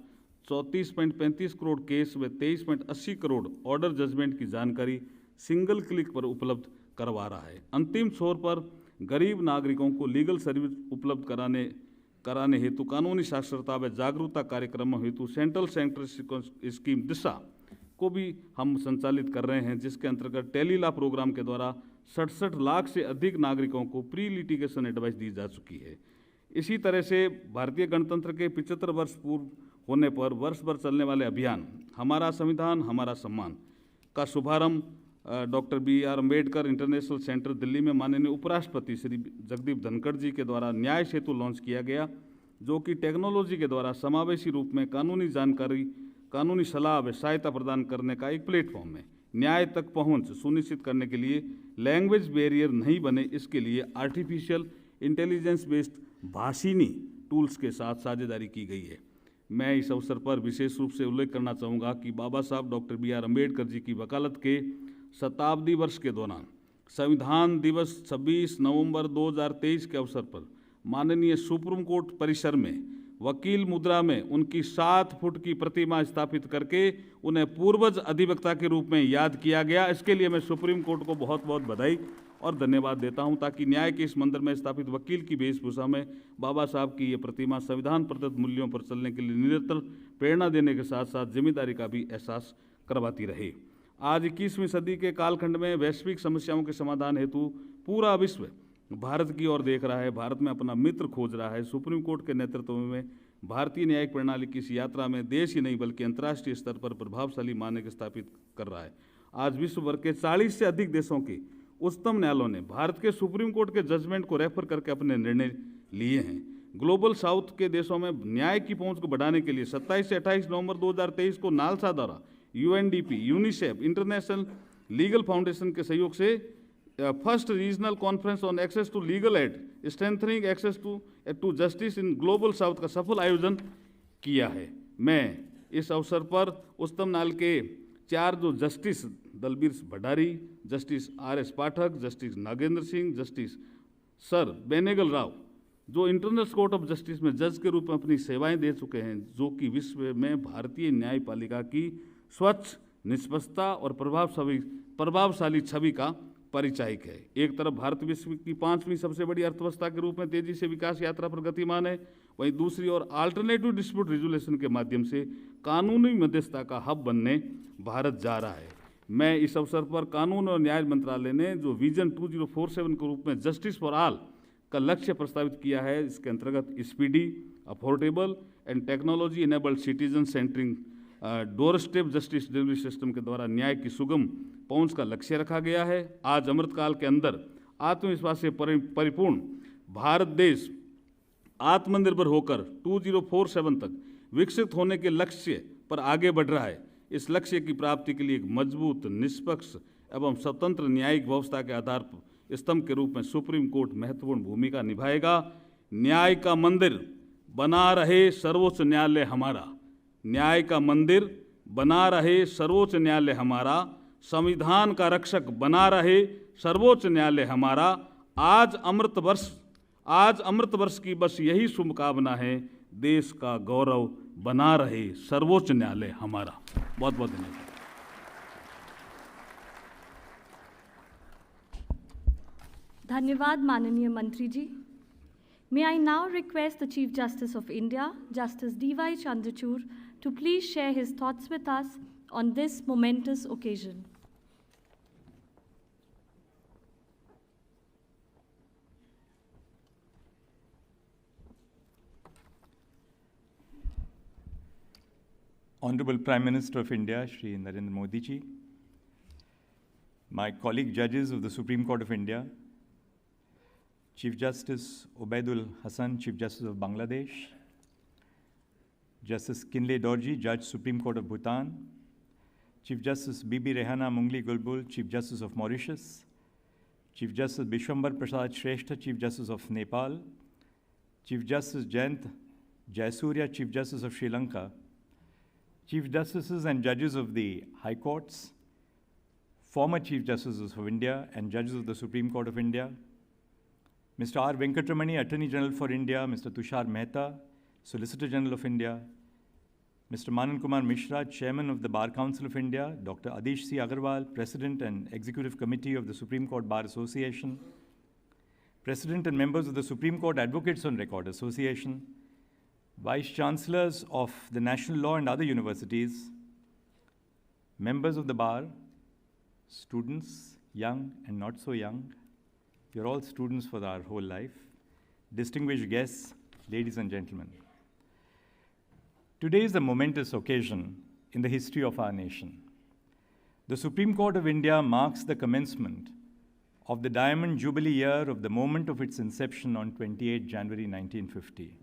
34.35 करोड़ केस व 23.80 करोड़ ऑर्डर जजमेंट की जानकारी सिंगल क्लिक पर उपलब्ध करवा रहा है। अंतिम छोर पर गरीब नागरिकों को लीगल सर्विस उपलब्ध कराने हेतु कानूनी साक्षरता व जागरूकता कार्यक्रमों हेतु सेंट्रल स्कीम दिशा को भी हम संचालित कर रहे हैं, जिसके अंतर्गत टेली लॉ प्रोग्राम के द्वारा 67 लाख से अधिक नागरिकों को प्री लिटिगेशन एडवाइस दी जा चुकी है। इसी तरह से भारतीय गणतंत्र के 75 वर्ष पूर्व होने पर वर्ष भर चलने वाले अभियान हमारा संविधान हमारा सम्मान का शुभारंभ doctor B.R. Ambedkar international centre Delhi में माननीय उपराष्ट्रपति श्री जगदीप धनखड़ जी के द्वारा न्याय सेतु लॉन्च किया गया, जो कि टेक्नोलॉजी के द्वारा समावेशी रूप में कानूनी जानकारी, कानूनी सलाह व सहायता प्रदान करने का एक प्लेटफॉर्म है। न्याय तक पहुंच सुनिश्चित करने के लिए लैंग्वेज बैरियर नहीं बने, इसके लिए artificial intelligence based Bhashini tools के साथ साझेदारी की गई है। मैं इस अवसर पर विशेष रूप से उल्लेख करना चाहूँगा कि बाबा साहब डॉक्टर B.R. अम्बेडकर जी की वकालत के शताब्दी वर्ष के दौरान संविधान दिवस 26 नवंबर 2023 के अवसर पर माननीय सुप्रीम कोर्ट परिसर में वकील मुद्रा में उनकी 7 फुट की प्रतिमा स्थापित करके उन्हें पूर्वज अधिवक्ता के रूप में याद किया गया। इसके लिए मैं सुप्रीम कोर्ट को बहुत बहुत बधाई और धन्यवाद देता हूं, ताकि न्याय के इस मंदिर में स्थापित वकील की वेशभूषा में बाबा साहब की ये प्रतिमा संविधान प्रदत्त मूल्यों पर चलने के लिए निरंतर प्रेरणा देने के साथ साथ जिम्मेदारी का भी एहसास करवाती रहे। आज 21वीं सदी के कालखंड में वैश्विक समस्याओं के समाधान हेतु पूरा विश्व भारत की ओर देख रहा है, भारत में अपना मित्र खोज रहा है। सुप्रीम कोर्ट के नेतृत्व में भारतीय न्यायिक प्रणाली की इस यात्रा में देश ही नहीं बल्कि अंतर्राष्ट्रीय स्तर पर प्रभावशाली मानक स्थापित कर रहा है। आज विश्व भर के 40 से अधिक देशों के उच्चतम न्यायालयों ने भारत के सुप्रीम कोर्ट के जजमेंट को रेफर करके अपने निर्णय लिए हैं। ग्लोबल साउथ के देशों में न्याय की पहुंच को बढ़ाने के लिए 27 से 28 नवंबर 2023 को नालसा द्वारा UNDP, UNICEF, international legal foundation के सहयोग से first regional conference on access to legal aid strengthening access to justice in global south का सफल आयोजन किया है। मैं इस अवसर पर उच्चतम न्यायालय के 4 जो justice Dalbir Bhandari, justice RS Pathak, justice Nagendra Singh, justice sir Benegal Rao, जो इंटरनेशनल कोर्ट ऑफ जस्टिस में जज के रूप में अपनी सेवाएं दे चुके हैं, जो कि विश्व में भारतीय न्यायपालिका की स्वच्छ, निष्पक्षता और प्रभावशाली छवि का परिचायक है। एक तरफ भारत विश्व की 5वीं सबसे बड़ी अर्थव्यवस्था के रूप में तेजी से विकास यात्रा पर गतिमान है, वहीं दूसरी ओर अल्टरनेटिव डिस्प्यूट रिजोल्यूशन के माध्यम से कानूनी मध्यस्थता का हब बनने भारत जा रहा है। मैं इस अवसर पर कानून और न्याय मंत्रालय ने जो विजन 2047 के रूप में जस्टिस फॉर ऑल का लक्ष्य प्रस्तावित किया है, इसके अंतर्गत speedy, affordable and technology enabled citizen centring doorstep justice delivery system के द्वारा न्याय की सुगम पहुंच का लक्ष्य रखा गया है। आज अमृतकाल के अंदर आत्मविश्वास से परिपूर्ण भारत देश आत्मनिर्भर होकर 2047 तक विकसित होने के लक्ष्य पर आगे बढ़ रहा है। इस लक्ष्य की प्राप्ति के लिए एक मजबूत, निष्पक्ष एवं स्वतंत्र न्यायिक व्यवस्था के आधार पर स्तंभ के रूप में सुप्रीम कोर्ट महत्वपूर्ण भूमिका निभाएगा। न्याय का मंदिर बना रहे सर्वोच्च न्यायालय हमारा, न्याय का मंदिर बना रहे सर्वोच्च न्यायालय हमारा, संविधान का रक्षक बना रहे सर्वोच्च न्यायालय हमारा। आज अमृत वर्ष की बस यही शुभकामना है, देश का गौरव बना रहे सर्वोच्च न्यायालय हमारा। बहुत बहुत धन्यवाद। धन्यवाद माननीय मंत्री जी। May I now request the Chief Justice of India, Justice D.Y. Chandrachud, to please share his thoughts with us on this momentous occasion. Honorable Prime Minister of India, Shri Narendra Modi ji, my colleague judges of the Supreme Court of India, Chief Justice Obaidul Hassan, Chief Justice of Bangladesh, Justice Kinle Dorji, Judge, Supreme Court of Bhutan, Chief Justice Bibi Rehana Mungli Gulbul, Chief Justice of Mauritius, Chief Justice Bishwambar Prasad Shrestha, Chief Justice of Nepal, Chief Justice Jayant Jayasurya, Chief Justice of Sri Lanka, Chief Justices and Judges of the High Courts, former Chief Justices of India and Judges of the Supreme Court of India, Mr. R. Venkatramani, Attorney General for India, Mr. Tushar Mehta, Solicitor General of India, Mr. Manan Kumar Mishra, Chairman of the Bar Council of India, Dr. Adish C. Agarwal, President and Executive Committee of the Supreme Court Bar Association, President and members of the Supreme Court Advocates on Record Association, Vice Chancellors of the National Law and other universities, members of the Bar, students, young and not so young, you're all students for our whole life, distinguished guests, ladies and gentlemen. Today is a momentous occasion in the history of our nation. The Supreme Court of India marks the commencement of the Diamond Jubilee year of the moment of its inception on 28 January 1950.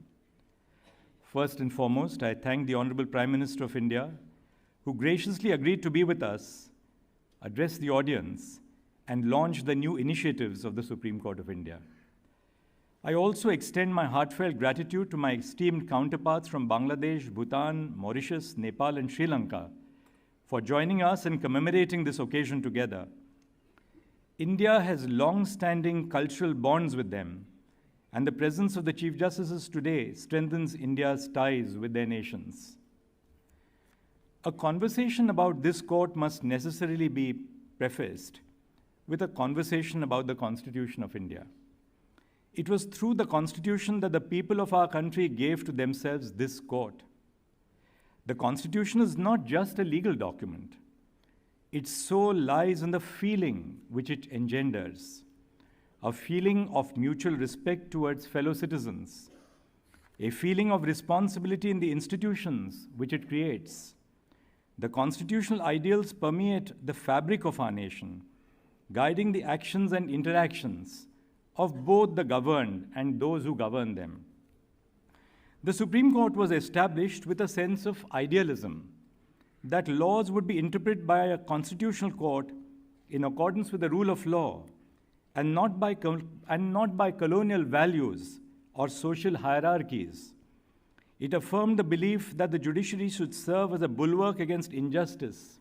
First and foremost, I thank the Honorable Prime Minister of India, who graciously agreed to be with us, address the audience, and launch the new initiatives of the Supreme Court of India. I also extend my heartfelt gratitude to my esteemed counterparts from Bangladesh, Bhutan, Mauritius, Nepal, and Sri Lanka for joining us and commemorating this occasion together. India has long-standing cultural bonds with them, and the presence of the Chief Justices today strengthens India's ties with their nations. A conversation about this court must necessarily be prefaced with a conversation about the Constitution of India. It was through the Constitution that the people of our country gave to themselves this court. The Constitution is not just a legal document. Its soul lies in the feeling which it engenders, a feeling of mutual respect towards fellow citizens, a feeling of responsibility in the institutions which it creates. The constitutional ideals permeate the fabric of our nation, guiding the actions and interactions of both the governed and those who govern them. The Supreme Court was established with a sense of idealism, that laws would be interpreted by a constitutional court in accordance with the rule of law and not by colonial values or social hierarchies. It affirmed the belief that the judiciary should serve as a bulwark against injustice,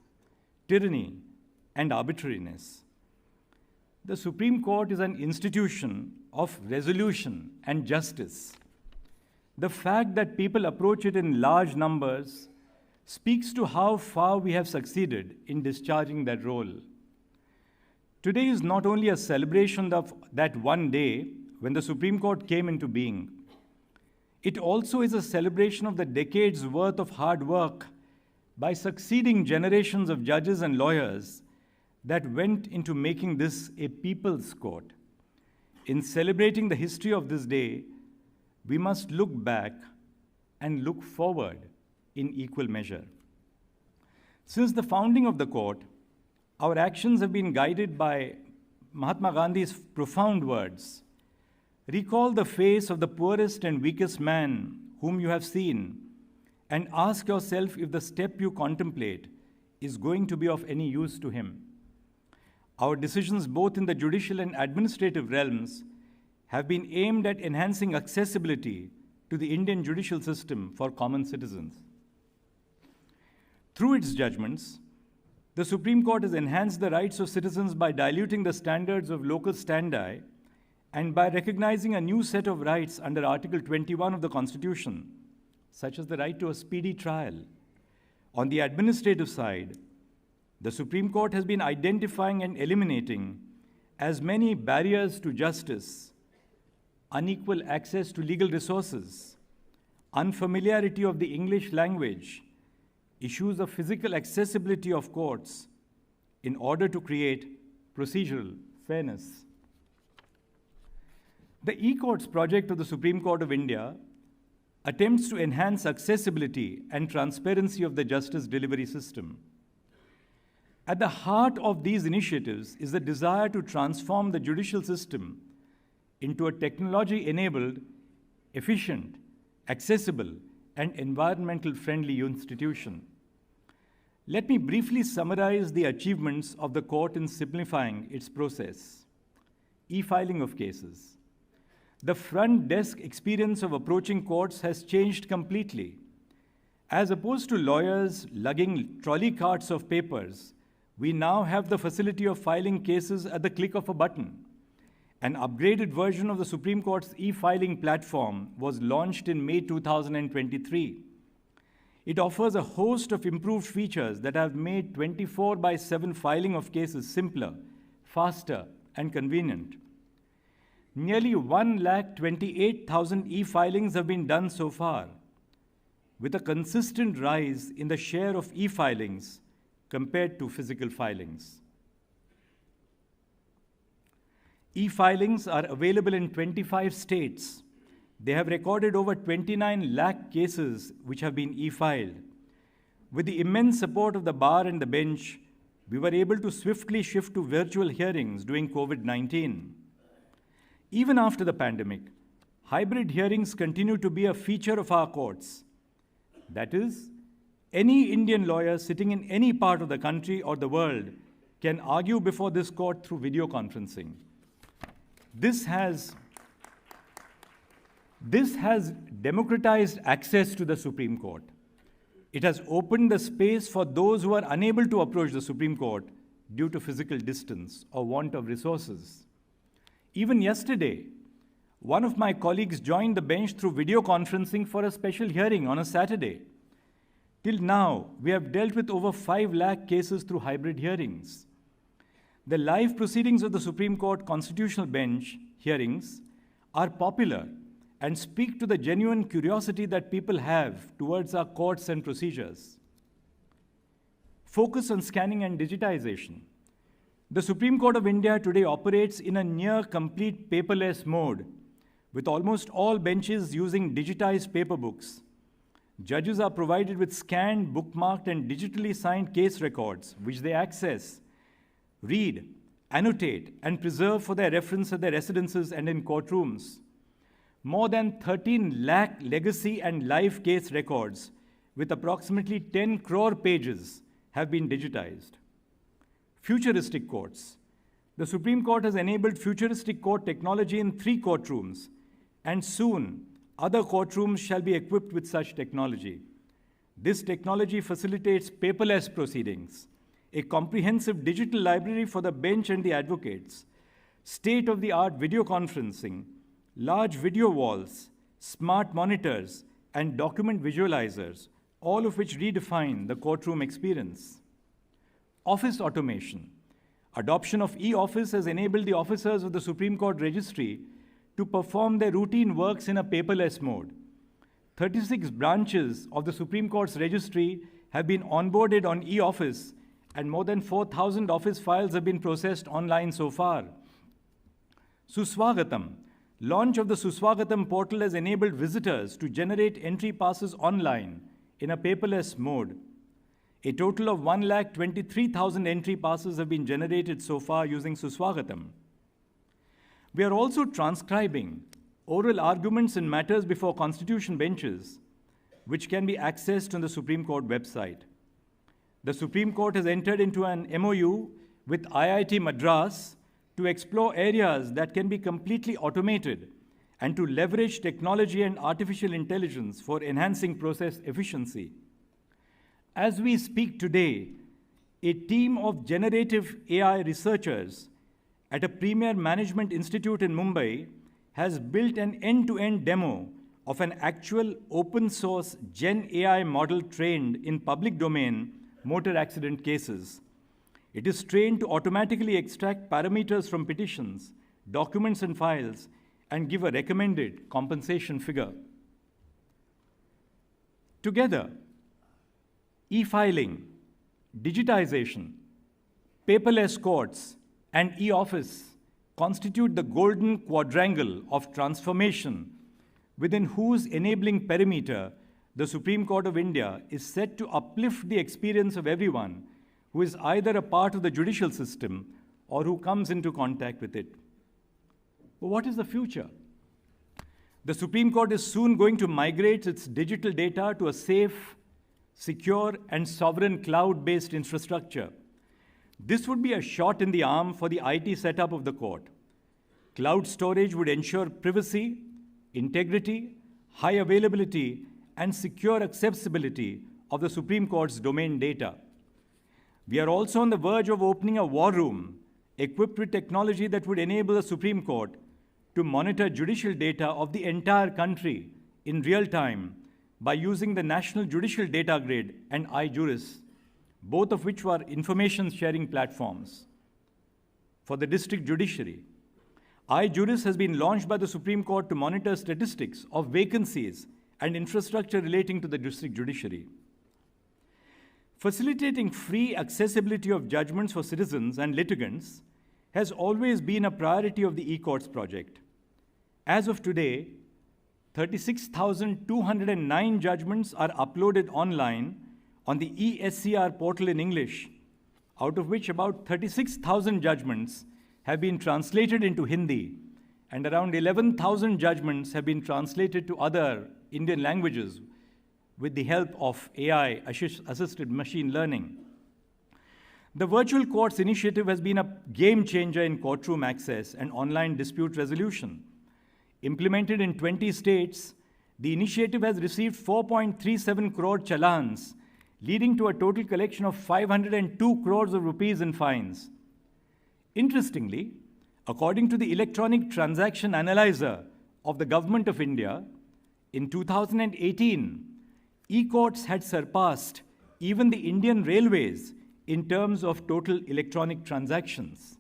tyranny, and arbitrariness. The Supreme Court is an institution of resolution and justice. The fact that people approach it in large numbers speaks to how far we have succeeded in discharging that role. Today is not only a celebration of that one day when the Supreme Court came into being, it also is a celebration of the decades' worth of hard work by succeeding generations of judges and lawyers that went into making this a people's court. In celebrating the history of this day, we must look back and look forward in equal measure. Since the founding of the court, our actions have been guided by Mahatma Gandhi's profound words: recall the face of the poorest and weakest man whom you have seen, and ask yourself if the step you contemplate is going to be of any use to him. Our decisions, both in the judicial and administrative realms, have been aimed at enhancing accessibility to the Indian judicial system for common citizens. Through its judgments, the Supreme Court has enhanced the rights of citizens by diluting the standards of local standi and by recognizing a new set of rights under Article 21 of the Constitution, such as the right to a speedy trial. On the administrative side, the Supreme Court has been identifying and eliminating as many barriers to justice: unequal access to legal resources, unfamiliarity of the English language, issues of physical accessibility of courts, in order to create procedural fairness. The e-courts project of the Supreme Court of India attempts to enhance accessibility and transparency of the justice delivery system. At the heart of these initiatives is the desire to transform the judicial system into a technology-enabled, efficient, accessible, and environmental friendly institution. Let me briefly summarize the achievements of the court in simplifying its process. E-filing of cases. The front desk experience of approaching courts has changed completely. As opposed to lawyers lugging trolley carts of papers, we now have the facility of filing cases at the click of a button. An upgraded version of the Supreme Court's e-filing platform was launched in May 2023. It offers a host of improved features that have made 24/7 filing of cases simpler, faster, and convenient. Nearly 128,000 e-filings have been done so far, with a consistent rise in the share of e-filings compared to physical filings. E-filings are available in 25 states. They have recorded over 29 lakh cases which have been e-filed. With the immense support of the bar and the bench, we were able to swiftly shift to virtual hearings during COVID-19. Even after the pandemic, hybrid hearings continue to be a feature of our courts. That is, any Indian lawyer sitting in any part of the country or the world can argue before this court through video conferencing. This has democratized access to the Supreme Court. It has opened the space for those who are unable to approach the Supreme Court due to physical distance or want of resources. Even yesterday, one of my colleagues joined the bench through video conferencing for a special hearing on a Saturday. Till now, we have dealt with over 5 lakh cases through hybrid hearings. The live proceedings of the Supreme Court Constitutional Bench hearings are popular and speak to the genuine curiosity that people have towards our courts and procedures. Focus on scanning and digitization. The Supreme Court of India today operates in a near complete paperless mode, with almost all benches using digitized paper books. Judges are provided with scanned, bookmarked, and digitally signed case records, which they access, read, annotate, and preserve for their reference at their residences and in courtrooms. More than 13 lakh legacy and live case records, with approximately 10 crore pages, have been digitized. Futuristic courts. The Supreme Court has enabled futuristic court technology in 3 courtrooms, and soon other courtrooms shall be equipped with such technology. This technology facilitates paperless proceedings, a comprehensive digital library for the bench and the advocates, state-of-the-art video conferencing, large video walls, smart monitors, and document visualizers, all of which redefine the courtroom experience. Office automation. Adoption of e-office has enabled the officers of the Supreme Court Registry to perform their routine works in a paperless mode. 36 branches of the Supreme Court's registry have been onboarded on e-office, and more than 4,000 office files have been processed online so far. Suswagatam. Launch of the Suswagatam portal has enabled visitors to generate entry passes online in a paperless mode. A total of 123,000 entry passes have been generated so far using Suswagatam. We are also transcribing oral arguments in matters before constitution benches, which can be accessed on the Supreme Court website. The Supreme Court has entered into an MOU with IIT Madras to explore areas that can be completely automated and to leverage technology and artificial intelligence for enhancing process efficiency. As we speak today, a team of generative AI researchers at a premier management institute in Mumbai has built an end-to-end demo of an actual open-source Gen AI model trained in public domain motor accident cases. It is trained to automatically extract parameters from petitions, documents, and files, and give a recommended compensation figure. Together, e-filing, digitization, paperless courts, and e-office constitute the golden quadrangle of transformation within whose enabling perimeter the Supreme Court of India is set to uplift the experience of everyone who is either a part of the judicial system or who comes into contact with it. But what is the future? The Supreme Court is soon going to migrate its digital data to a safe, secure, and sovereign cloud-based infrastructure. This would be a shot in the arm for the IT setup of the court. Cloud storage would ensure privacy, integrity, high availability, and secure accessibility of the Supreme Court's domain data. We are also on the verge of opening a war room equipped with technology that would enable the Supreme Court to monitor judicial data of the entire country in real time by using the National Judicial Data Grid and iJuris, both of which were information sharing platforms. For the district judiciary, iJuris has been launched by the Supreme Court to monitor statistics of vacancies and infrastructure relating to the district judiciary. Facilitating free accessibility of judgments for citizens and litigants has always been a priority of the e-courts project. As of today, 36,209 judgments are uploaded online on the eSCR portal in English, out of which about 36,000 judgments have been translated into Hindi, and around 11,000 judgments have been translated to other Indian languages with the help of AI-assisted machine learning. The Virtual Courts initiative has been a game changer in courtroom access and online dispute resolution. Implemented in 20 states, the initiative has received 4.37 crore challans, leading to a total collection of 502 crores of rupees in fines. Interestingly, according to the Electronic Transaction Analyzer of the Government of India, in 2018, e-courts had surpassed even the Indian Railways in terms of total electronic transactions.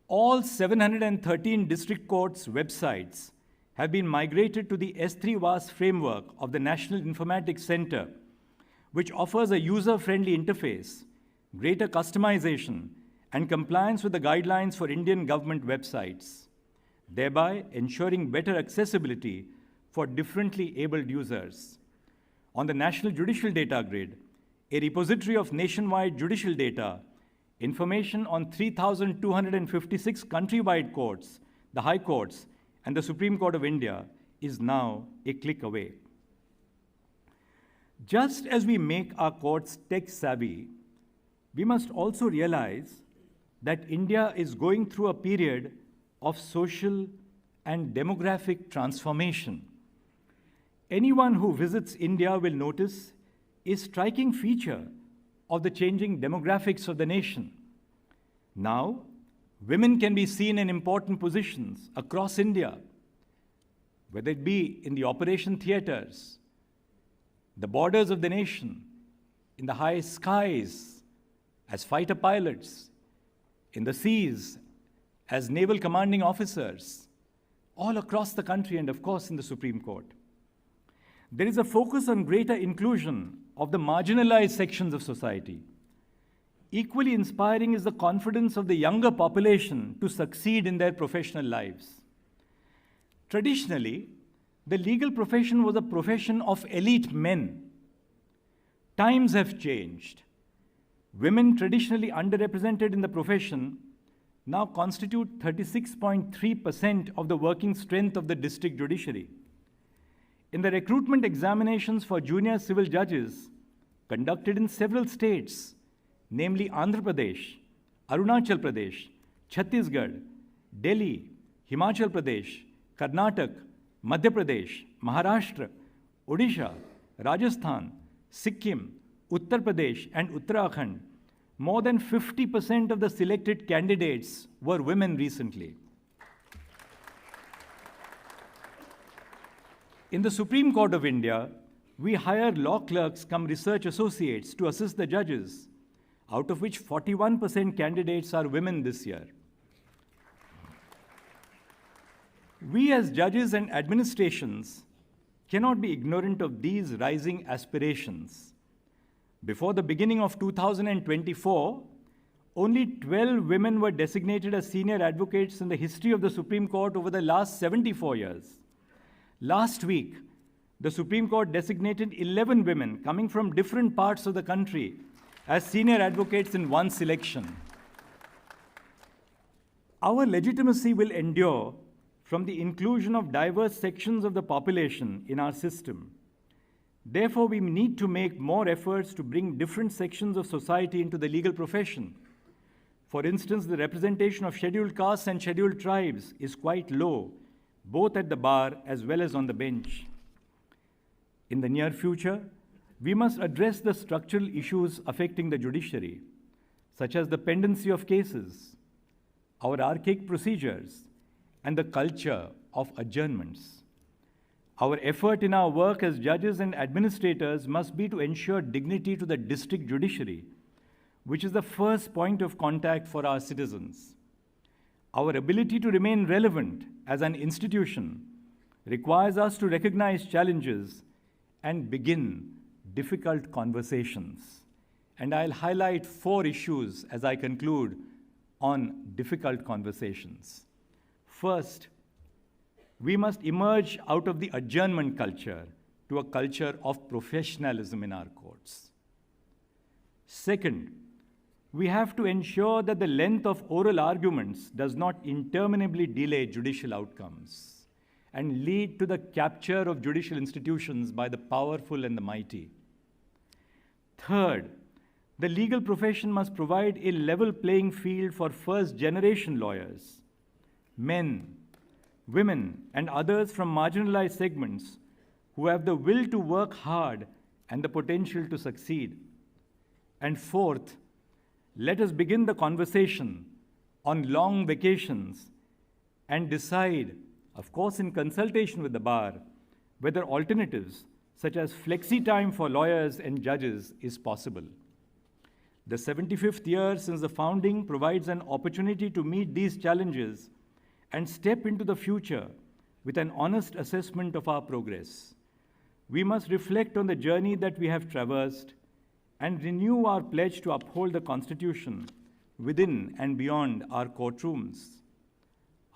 All 713 district courts' websites have been migrated to the S3VAS framework of the National Informatics Center, which offers a user-friendly interface, greater customization, and compliance with the guidelines for Indian government websites, thereby ensuring better accessibility for differently abled users. On the National Judicial Data Grid, a repository of nationwide judicial data, information on 3,256 countrywide courts, the High Courts, and the Supreme Court of India is now a click away. Just as we make our courts tech-savvy, we must also realize that India is going through a period of social and demographic transformation. Anyone who visits India will notice a striking feature of the changing demographics of the nation. Now, women can be seen in important positions across India, whether it be in the operation theaters, the borders of the nation, in the high skies as fighter pilots, in the seas as naval commanding officers, all across the country, and of course in the Supreme Court. There is a focus on greater inclusion of the marginalized sections of society. Equally inspiring is the confidence of the younger population to succeed in their professional lives. Traditionally, the legal profession was a profession of elite men. Times have changed. Women traditionally underrepresented in the profession now constitute 36.3% of the working strength of the district judiciary. In the recruitment examinations for junior civil judges conducted in several states, namely Andhra Pradesh, Arunachal Pradesh, Chhattisgarh, Delhi, Himachal Pradesh, Karnataka, Madhya Pradesh, Maharashtra, Odisha, Rajasthan, Sikkim, Uttar Pradesh, and Uttarakhand, more than 50% of the selected candidates were women recently. In the Supreme Court of India, we hire law clerks cum research associates to assist the judges, out of which 41% candidates are women this year. We as judges and administrations cannot be ignorant of these rising aspirations. Before the beginning of 2024, only 12 women were designated as senior advocates in the history of the Supreme Court over the last 74 years. Last week, the Supreme Court designated 11 women coming from different parts of the country as senior advocates in one selection. Our legitimacy will endure from the inclusion of diverse sections of the population in our system. Therefore, we need to make more efforts to bring different sections of society into the legal profession. For instance, the representation of scheduled castes and scheduled tribes is quite low, both at the bar as well as on the bench. In the near future, we must address the structural issues affecting the judiciary, such as the pendency of cases, our archaic procedures, and the culture of adjournments. Our effort in our work as judges and administrators must be to ensure dignity to the district judiciary, which is the first point of contact for our citizens. Our ability to remain relevant as an institution requires us to recognize challenges and begin difficult conversations. And I'll highlight 4 issues as I conclude on difficult conversations. First, we must emerge out of the adjournment culture to a culture of professionalism in our courts. Second, we have to ensure that the length of oral arguments does not interminably delay judicial outcomes and lead to the capture of judicial institutions by the powerful and the mighty. Third, the legal profession must provide a level playing field for first-generation lawyers, men, women, and others from marginalized segments who have the will to work hard and the potential to succeed. And fourth, let us begin the conversation on long vacations and decide, of course in consultation with the bar, whether alternatives such as flexi time for lawyers and judges is possible. The 75th year since the founding provides an opportunity to meet these challenges and step into the future with an honest assessment of our progress. We must reflect on the journey that we have traversed and renew our pledge to uphold the Constitution within and beyond our courtrooms.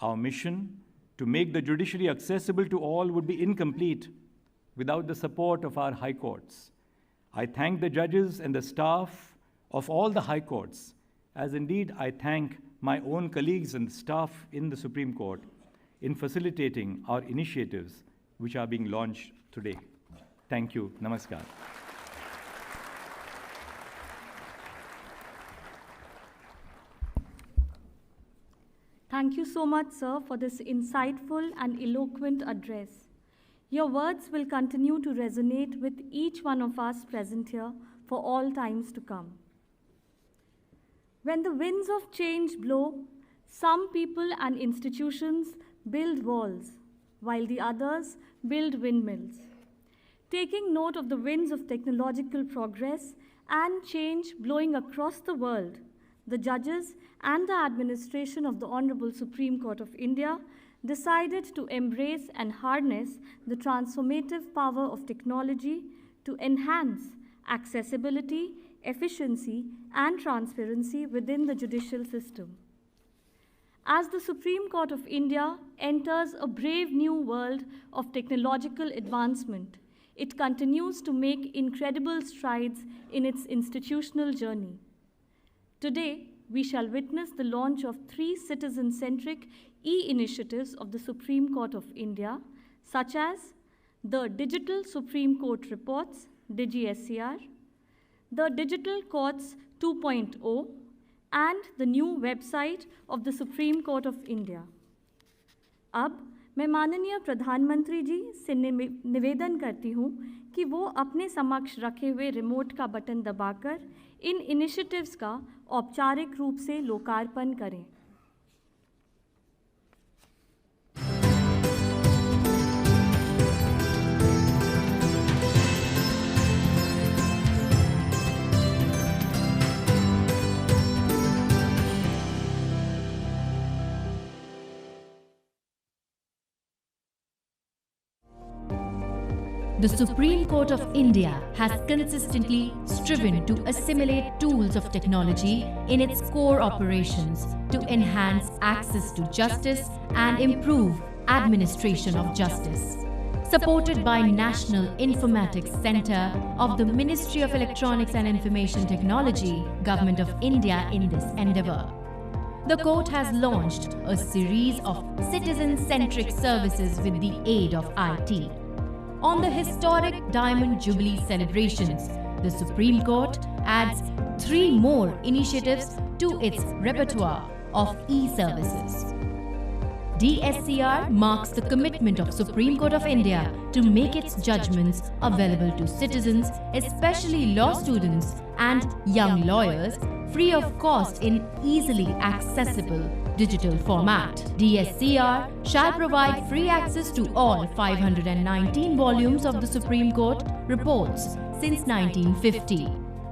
Our mission to make the judiciary accessible to all would be incomplete without the support of our high courts. I thank the judges and the staff of all the high courts, as indeed I thank my own colleagues and staff in the Supreme Court in facilitating our initiatives which are being launched today. Thank you. Namaskar. Thank you so much, sir, for this insightful and eloquent address. Your words will continue to resonate with each one of us present here for all times to come. When the winds of change blow, some people and institutions build walls, while the others build windmills. Taking note of the winds of technological progress and change blowing across the world, the judges and the administration of the Honorable Supreme Court of India decided to embrace and harness the transformative power of technology to enhance accessibility, efficiency, and transparency within the judicial system. As the Supreme Court of India enters a brave new world of technological advancement, it continues to make incredible strides in its institutional journey. Today, we shall witness the launch of 3 citizen-centric e-initiatives of the Supreme Court of India, such as the Digital Supreme Court Reports, DigiSCR, the Digital Courts 2.0, and the new website of the Supreme Court of India. अब मैं माननीय प्रधानमंत्री जी से निवेदन करती हूँ कि वो अपने समक्ष रखे हुए रिमोट का बटन दबाकर इन इनिशिएटिव्स का औपचारिक रूप से लोकार्पण करें। The Supreme Court of India has consistently striven to assimilate tools of technology in its core operations to enhance access to justice and improve administration of justice. Supported by National Informatics Centre of the Ministry of Electronics and Information Technology, Government of India in this endeavour. the court has launched a series of citizen-centric services with the aid of IT. On the historic Diamond Jubilee celebrations, the Supreme Court adds 3 more initiatives to its repertoire of e-services. DSCR marks the commitment of Supreme Court of India to make its judgments available to citizens, especially law students and young lawyers, free of cost in easily accessible digital format. DSCR shall provide free access to all 519 volumes of the Supreme Court reports since 1950,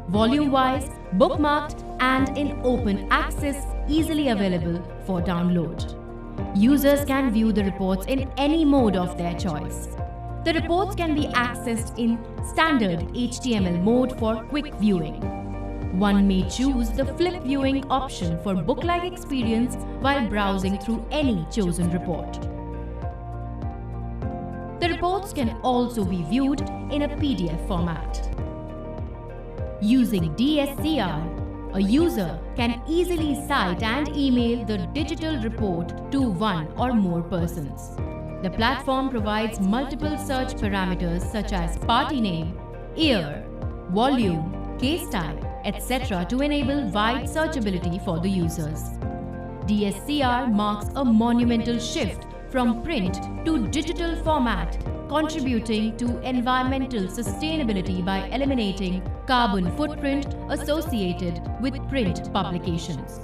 volume-wise, bookmarked and in open access, easily available for download. Users can view the reports in any mode of their choice. The reports can be accessed in standard HTML mode for quick viewing. One may choose the flip viewing option for book-like experience while browsing through any chosen report. The reports can also be viewed in a PDF format. Using DSCR, a user can easily cite and email the digital report to one or more persons. The platform provides multiple search parameters such as party name, year, volume, case type, etc. to enable wide searchability for the users. DSCR marks a monumental shift from print to digital format, contributing to environmental sustainability by eliminating carbon footprint associated with print publications.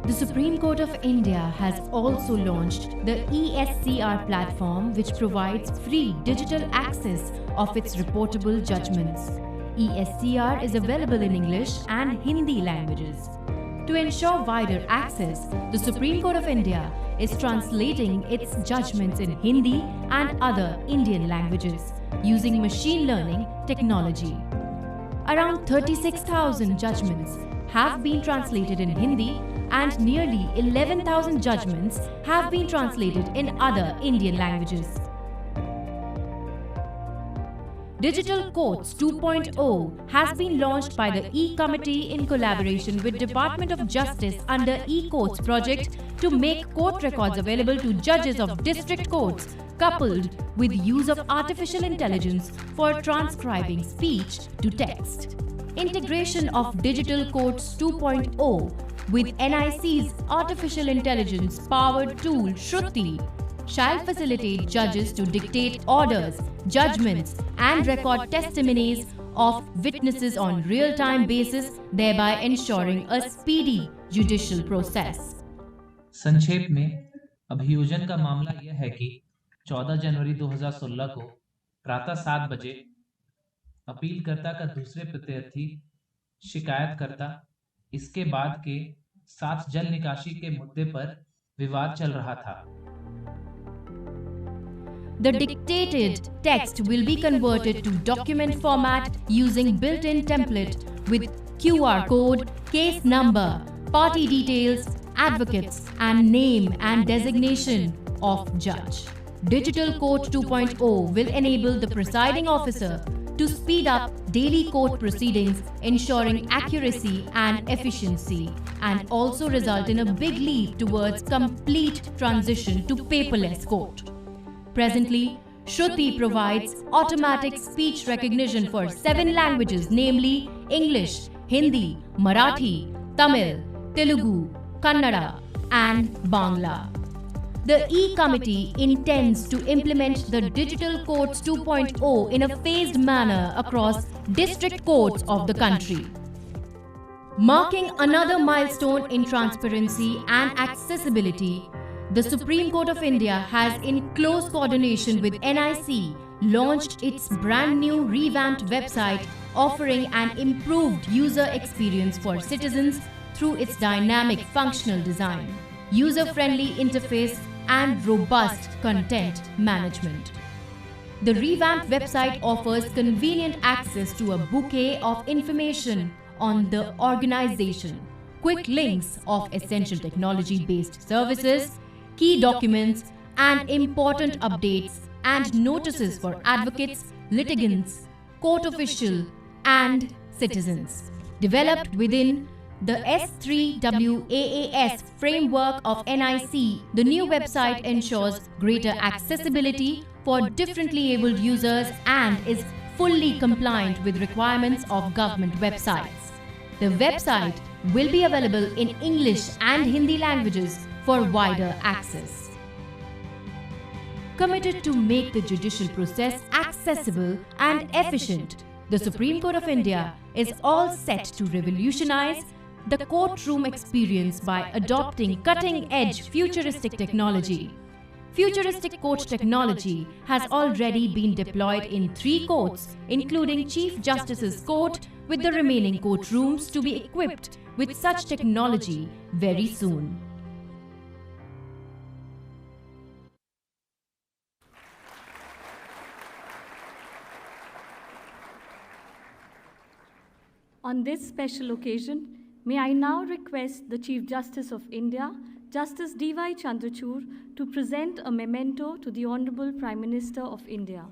The Supreme Court of India has also launched the ESCR platform, which provides free digital access of its reportable judgments. ESCR is available in English and Hindi languages. To ensure wider access, the Supreme Court of India is translating its judgments in Hindi and other Indian languages using machine learning technology. Around 36,000 judgments have been translated in Hindi and nearly 11,000 judgments have been translated in other Indian languages. Digital Courts 2.0 has been launched by the E-Committee in collaboration with Department of Justice under E-Courts project to make court records available to judges of district courts, coupled with use of artificial intelligence for transcribing speech to text. Integration of Digital Courts 2.0 with NIC's artificial intelligence powered tool Shruti shall facilitate judges to dictate orders, judgments and record testimonies of witnesses on real-time basis, thereby ensuring a speedy judicial process. संक्षेप में अभियोजन का मामला यह है कि 14 जनवरी 2016 को प्रातः 7 बजे अपीलकर्ता का दूसरे प्रत्यर्थी शिकायतकर्ता इसके बाद के साथ जल निकासी के मुद्दे पर विवाद चल रहा था. The dictated text will be converted to document format using built-in template with QR code, case number, party details, advocates, and name and designation of judge. Digital Court 2.0 will enable the presiding officer to speed up daily court proceedings, ensuring accuracy and efficiency, and also result in a big leap towards complete transition to paperless court. Presently, Shruti provides automatic speech recognition for 7 languages, namely English, Hindi, Marathi, Tamil, Telugu, Kannada, and Bangla. The E-Committee intends to implement the Digital Courts 2.0 in a phased manner across district courts of the country. Marking another milestone in transparency and accessibility, the Supreme Court of India has, in close coordination with NIC, launched its brand new revamped website offering an improved user experience for citizens through its dynamic functional design, user-friendly interface, and robust content management. The revamped website offers convenient access to a bouquet of information on the organization, quick links of essential technology-based services, key documents, and important updates and notices for advocates, litigants, court officials, and citizens. Developed within The S3WAAS framework of NIC, the new website ensures greater accessibility for differently abled users and is fully compliant with requirements of government websites. The website will be available in English and Hindi languages for wider access. Committed to make the judicial process accessible and efficient, the Supreme Court of India is all set to revolutionize the courtroom experience by adopting cutting-edge futuristic technology. Futuristic court technology has already been deployed in 3 courts, including Chief Justice's Court, with the remaining courtrooms to be equipped with such technology very soon. On this special occasion, may I now request the Chief Justice of India, Justice D.Y. Chandrachud, to present a memento to the Honorable Prime Minister of India.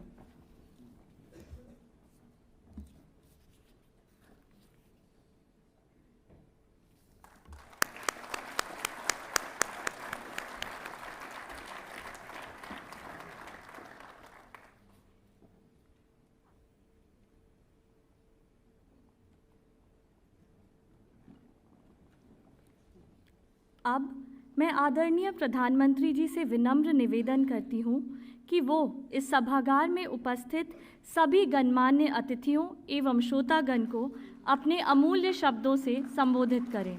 अब मैं आदरणीय प्रधानमंत्री जी से विनम्र निवेदन करती हूँ कि वो इस सभागार में उपस्थित सभी गणमान्य अतिथियों एवं श्रोतागण को अपने अमूल्य शब्दों से संबोधित करें।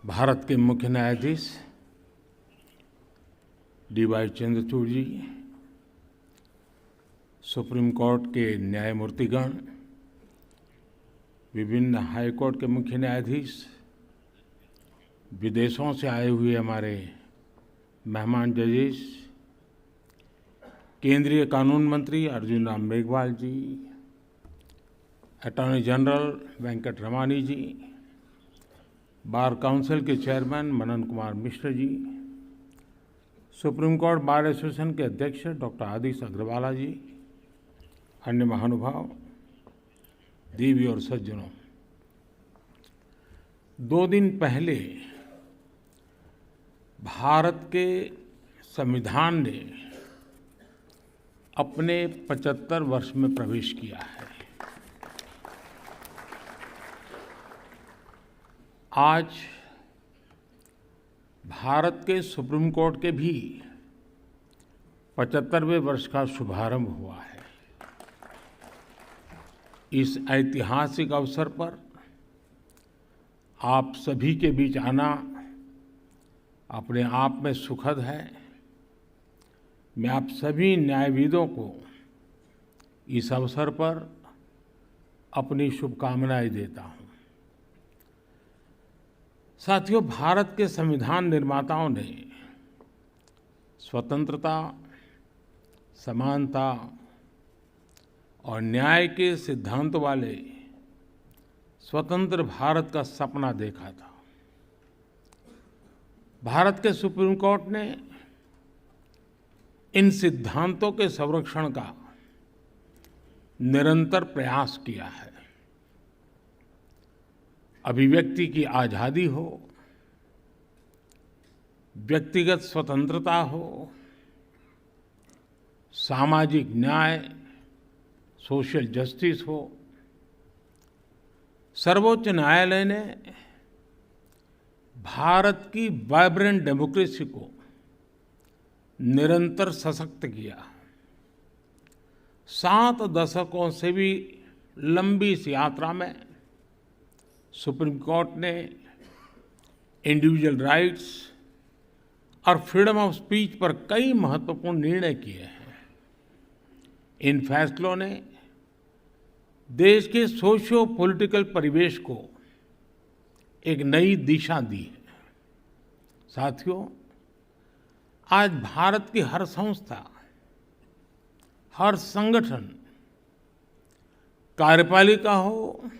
भारत के मुख्य न्यायाधीश डी.वाई. चंद्रचूड़ जी, सुप्रीम कोर्ट के न्यायमूर्तिगण, विभिन्न हाई कोर्ट के मुख्य न्यायाधीश, विदेशों से आए हुए हमारे मेहमान जजेस, केंद्रीय कानून मंत्री अर्जुन राम मेघवाल जी, अटॉर्नी जनरल वेंकट रमानी जी, बार काउंसिल के chairman Manan Kumar Mishra ji, supreme court bar association के अध्यक्ष डॉक्टर आदिश अग्रवाला जी, अन्य महानुभाव, देवी और सज्जनों, 2 दिन पहले भारत के संविधान ने अपने 75 वर्ष में प्रवेश किया है। आज भारत के सुप्रीम कोर्ट के भी 75वें वर्ष का शुभारंभ हुआ है। इस ऐतिहासिक अवसर पर आप सभी के बीच आना अपने आप में सुखद है। मैं आप सभी न्यायविदों को इस अवसर पर अपनी शुभकामनाएं देता हूं। साथियों, भारत के संविधान निर्माताओं ने स्वतंत्रता, समानता और न्याय के सिद्धांतों वाले स्वतंत्र भारत का सपना देखा था। भारत के सुप्रीम कोर्ट ने इन सिद्धांतों के संरक्षण का निरंतर प्रयास किया है। अभिव्यक्ति की आज़ादी हो, व्यक्तिगत स्वतंत्रता हो, सामाजिक न्याय, सोशल जस्टिस हो, सर्वोच्च न्यायालय ने भारत की वाइब्रेंट डेमोक्रेसी को निरंतर सशक्त किया। 7 दशकों से भी लंबी इस यात्रा में सुप्रीम कोर्ट ने इंडिविजुअल राइट्स और फ्रीडम ऑफ स्पीच पर कई महत्वपूर्ण निर्णय किए हैं। इन फैसलों ने देश के सोशियो पॉलिटिकल परिवेश को एक नई दिशा दी है। साथियों, आज भारत की हर संस्था, हर संगठन, कार्यपालिका हो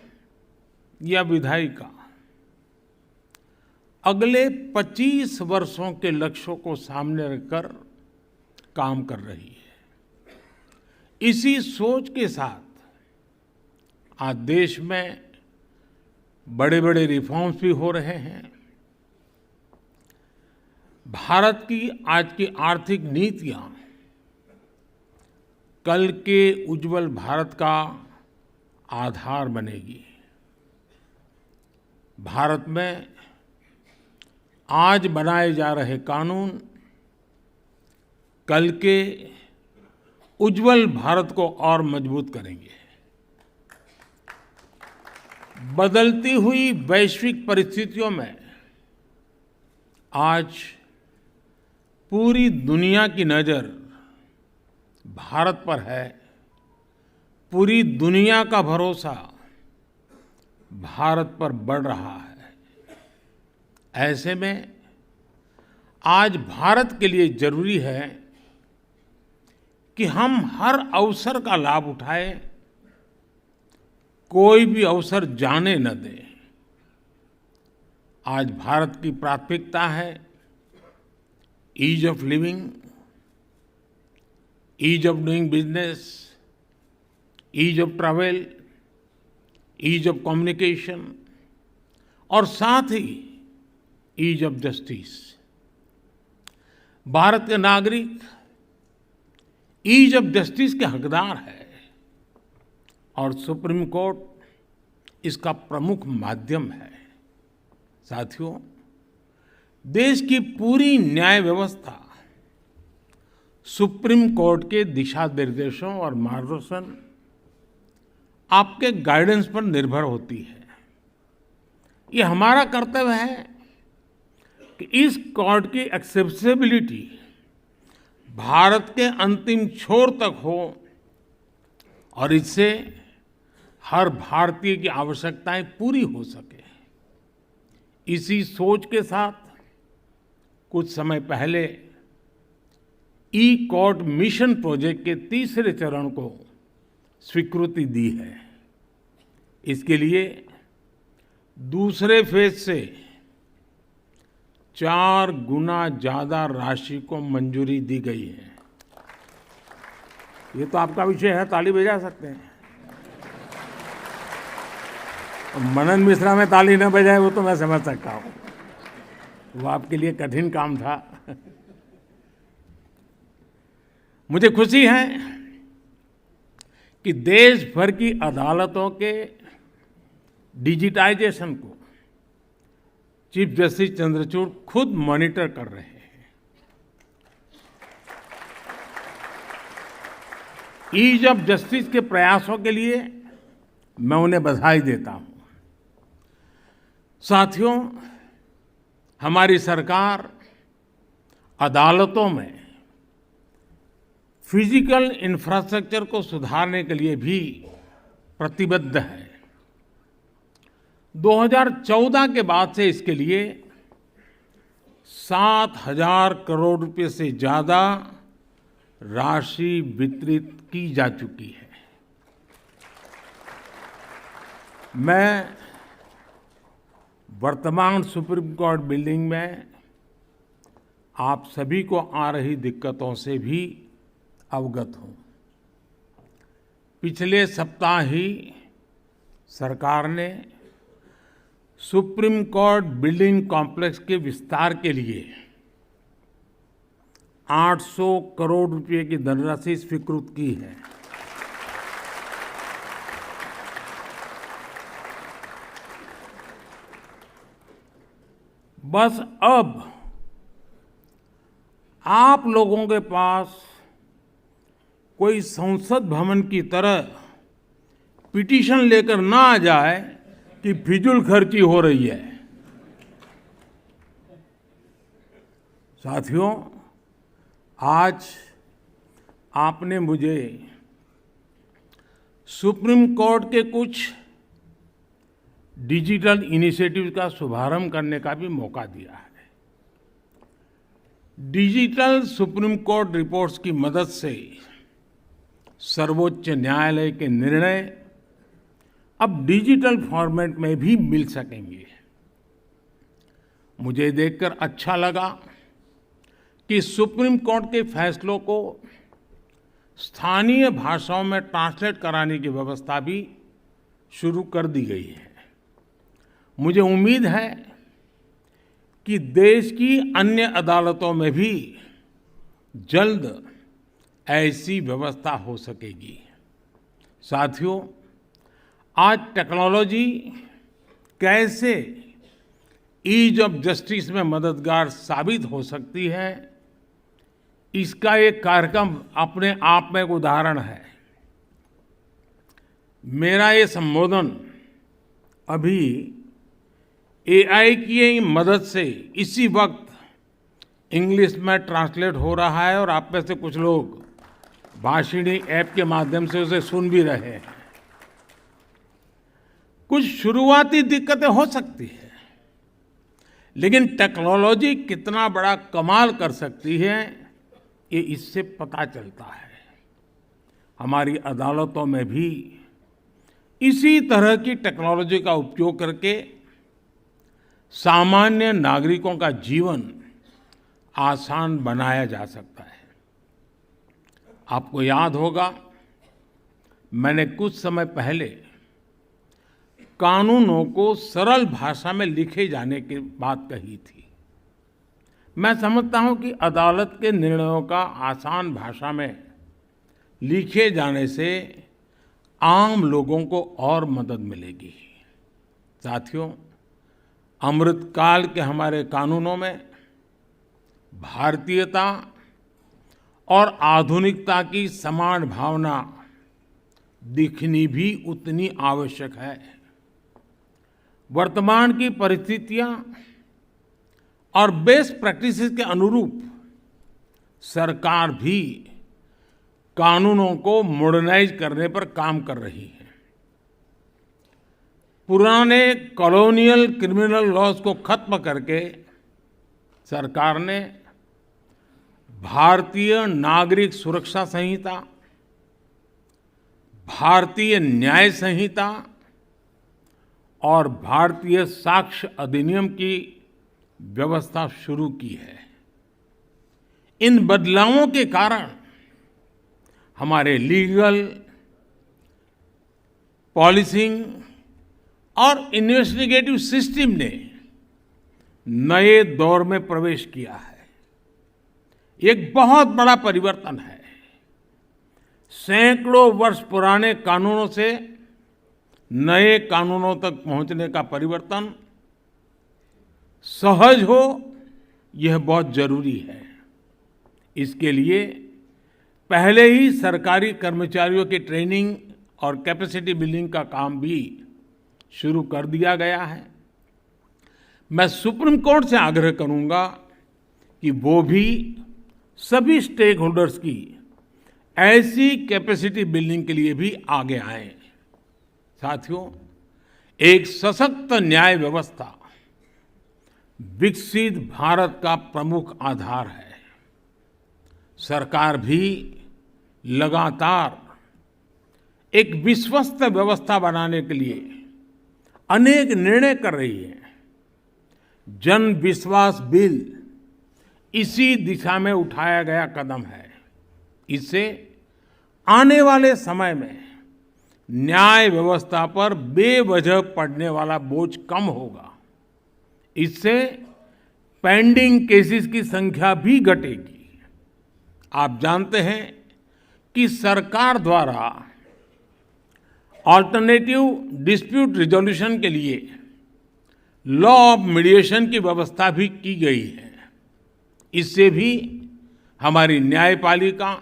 या विधायिका, अगले 25 वर्षों के लक्ष्यों को सामने रखकर काम कर रही है। इसी सोच के साथ आज देश में बड़े बड़े रिफॉर्म्स भी हो रहे हैं। भारत की आज की आर्थिक नीतियां कल के उज्जवल भारत का आधार बनेगी। भारत में आज बनाए जा रहे कानून कल के उज्जवल भारत को और मजबूत करेंगे। बदलती हुई वैश्विक परिस्थितियों में आज पूरी दुनिया की नजर भारत पर है। पूरी दुनिया का भरोसा भारत पर बढ़ रहा है। ऐसे में आज भारत के लिए जरूरी है कि हम हर अवसर का लाभ उठाएं, कोई भी अवसर जाने न दें। आज भारत की प्राथमिकता है ease of living, ease of doing business, ease of travel, ease of communication और साथ ही ईज ऑफ जस्टिस। भारत के नागरिक ईज ऑफ जस्टिस के हकदार है और सुप्रीम कोर्ट इसका प्रमुख माध्यम है। साथियों, देश की पूरी न्याय व्यवस्था सुप्रीम कोर्ट के दिशा निर्देशों और मार्गदर्शन आपके गाइडेंस पर निर्भर होती है। ये हमारा कर्तव्य है कि इस कोर्ट की एक्सेसिबिलिटी भारत के अंतिम छोर तक हो और इससे हर भारतीय की आवश्यकताएं पूरी हो सके। इसी सोच के साथ कुछ समय पहले ई कोर्ट मिशन प्रोजेक्ट के तीसरे चरण को स्वीकृति दी है। इसके लिए दूसरे फेज से 4 गुना ज्यादा राशि को मंजूरी दी गई है। ये तो आपका विषय है, ताली बजा सकते हैं। मनन मिश्रा में ताली न बजाए वो तो मैं समझ सकता हूँ, वो आपके लिए कठिन काम था। मुझे खुशी है कि देश भर की अदालतों के डिजिटाइजेशन को चीफ जस्टिस चंद्रचूड़ खुद मॉनिटर कर रहे हैं। ईज ऑफ जस्टिस के प्रयासों के लिए मैं उन्हें बधाई देता हूं। साथियों, हमारी सरकार अदालतों में फिजिकल इंफ्रास्ट्रक्चर को सुधारने के लिए भी प्रतिबद्ध है। 2014 के बाद से इसके लिए 7,000 करोड़ रुपए से ज्यादा राशि वितरित की जा चुकी है। मैं वर्तमान सुप्रीम कोर्ट बिल्डिंग में आप सभी को आ रही दिक्कतों से भी अवगत हूं। पिछले सप्ताह ही सरकार ने सुप्रीम कोर्ट बिल्डिंग कॉम्प्लेक्स के विस्तार के लिए 800 करोड़ रुपए की धनराशि स्वीकृत की है। बस अब आप लोगों के पास कोई संसद भवन की तरह पिटीशन लेकर ना आ जाए कि फिजूल खर्ची हो रही है। साथियों, आज आपने मुझे सुप्रीम कोर्ट के कुछ डिजिटल इनिशिएटिव का शुभारंभ करने का भी मौका दिया है। डिजिटल सुप्रीम कोर्ट रिपोर्ट्स की मदद से सर्वोच्च न्यायालय के निर्णय अब डिजिटल फॉर्मेट में भी मिल सकेंगे। मुझे देखकर अच्छा लगा कि सुप्रीम कोर्ट के फैसलों को स्थानीय भाषाओं में ट्रांसलेट कराने की व्यवस्था भी शुरू कर दी गई है। मुझे उम्मीद है कि देश की अन्य अदालतों में भी जल्द ऐसी व्यवस्था हो सकेगी। साथियों, आज टेक्नोलॉजी कैसे ईज ऑफ जस्टिस में मददगार साबित हो सकती है, इसका एक कार्यक्रम अपने आप में एक उदाहरण है। मेरा ये संबोधन अभी एआई की मदद से इसी वक्त इंग्लिश में ट्रांसलेट हो रहा है और आप में से कुछ लोग भाषिणी ऐप के माध्यम से उसे सुन भी रहे हैं। कुछ शुरुआती दिक्कतें हो सकती है, लेकिन टेक्नोलॉजी कितना बड़ा कमाल कर सकती है ये इससे पता चलता है। हमारी अदालतों में भी इसी तरह की टेक्नोलॉजी का उपयोग करके सामान्य नागरिकों का जीवन आसान बनाया जा सकता है। आपको याद होगा, मैंने कुछ समय पहले कानूनों को सरल भाषा में लिखे जाने की बात कही थी। मैं समझता हूं कि अदालत के निर्णयों का आसान भाषा में लिखे जाने से आम लोगों को और मदद मिलेगी। साथियों, अमृतकाल के हमारे कानूनों में भारतीयता और आधुनिकता की समान भावना दिखनी भी उतनी आवश्यक है। वर्तमान की परिस्थितियां और बेस्ट प्रैक्टिसेस के अनुरूप सरकार भी कानूनों को मॉडर्नाइज करने पर काम कर रही है। पुराने कॉलोनियल क्रिमिनल लॉज को खत्म करके सरकार ने भारतीय नागरिक सुरक्षा संहिता, भारतीय न्याय संहिता और भारतीय साक्ष्य अधिनियम की व्यवस्था शुरू की है। इन बदलावों के कारण हमारे लीगल, पॉलिसिंग और इन्वेस्टिगेटिव सिस्टम ने नए दौर में प्रवेश किया है। एक बहुत बड़ा परिवर्तन है। सैकड़ों वर्ष पुराने कानूनों से नए कानूनों तक पहुंचने का परिवर्तन सहज हो, यह बहुत जरूरी है। इसके लिए पहले ही सरकारी कर्मचारियों की ट्रेनिंग और कैपेसिटी बिल्डिंग का काम भी शुरू कर दिया गया है। मैं सुप्रीम कोर्ट से आग्रह करूंगा कि वो भी सभी स्टेक होल्डर्स की ऐसी कैपेसिटी बिल्डिंग के लिए भी आगे आए। साथियों, एक सशक्त न्याय व्यवस्था विकसित भारत का प्रमुख आधार है। सरकार भी लगातार एक विश्वस्त व्यवस्था बनाने के लिए अनेक निर्णय कर रही है। जन विश्वास बिल इसी दिशा में उठाया गया कदम है। इससे आने वाले समय में न्याय व्यवस्था पर बेवजह पड़ने वाला बोझ कम होगा। इससे पेंडिंग केसेस की संख्या भी घटेगी। आप जानते हैं कि सरकार द्वारा ऑल्टरनेटिव डिस्प्यूट रिजोल्यूशन के लिए लॉ ऑफ मीडिएशन की व्यवस्था भी की गई है। इससे भी हमारी न्यायपालिका,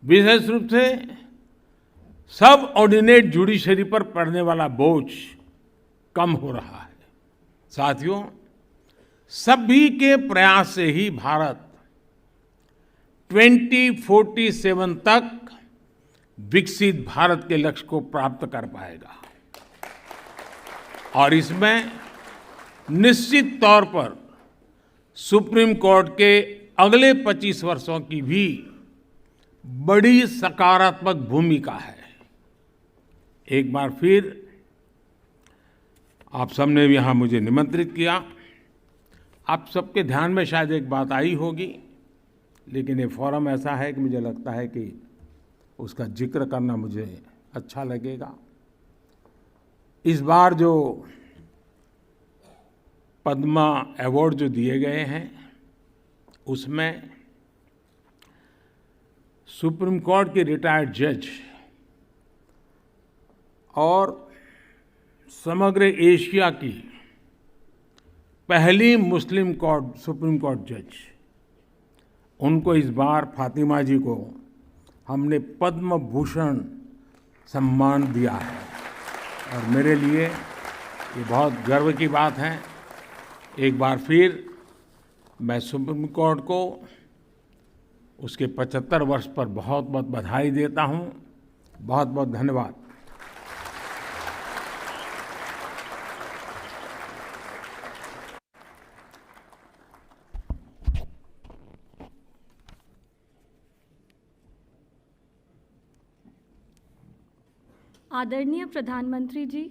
विशेष रूप से सब ऑर्डिनेट जुडिशरी पर पड़ने वाला बोझ कम हो रहा है। साथियों, सभी के प्रयास से ही भारत 2047 तक विकसित भारत के लक्ष्य को प्राप्त कर पाएगा। और इसमें निश्चित तौर पर सुप्रीम कोर्ट के अगले 25 वर्षों की भी बड़ी सकारात्मक भूमिका है। एक बार फिर आप सबने यहाँ मुझे निमंत्रित किया। आप सबके ध्यान में शायद एक बात आई होगी, लेकिन ये फोरम ऐसा है कि मुझे लगता है कि उसका जिक्र करना मुझे अच्छा लगेगा। इस बार जो पद्मा अवार्ड जो दिए गए हैं उसमें सुप्रीम कोर्ट के रिटायर्ड जज और समग्र एशिया की पहली मुस्लिम सुप्रीम कोर्ट जज, उनको इस बार फातिमा जी को हमने पद्म भूषण सम्मान दिया है और मेरे लिए ये बहुत गर्व की बात है। एक बार फिर मैं सुप्रीम कोर्ट को उसके 75 वर्ष पर बहुत बहुत बधाई देता हूँ। बहुत बहुत धन्यवाद। आदरणीय प्रधानमंत्री जी,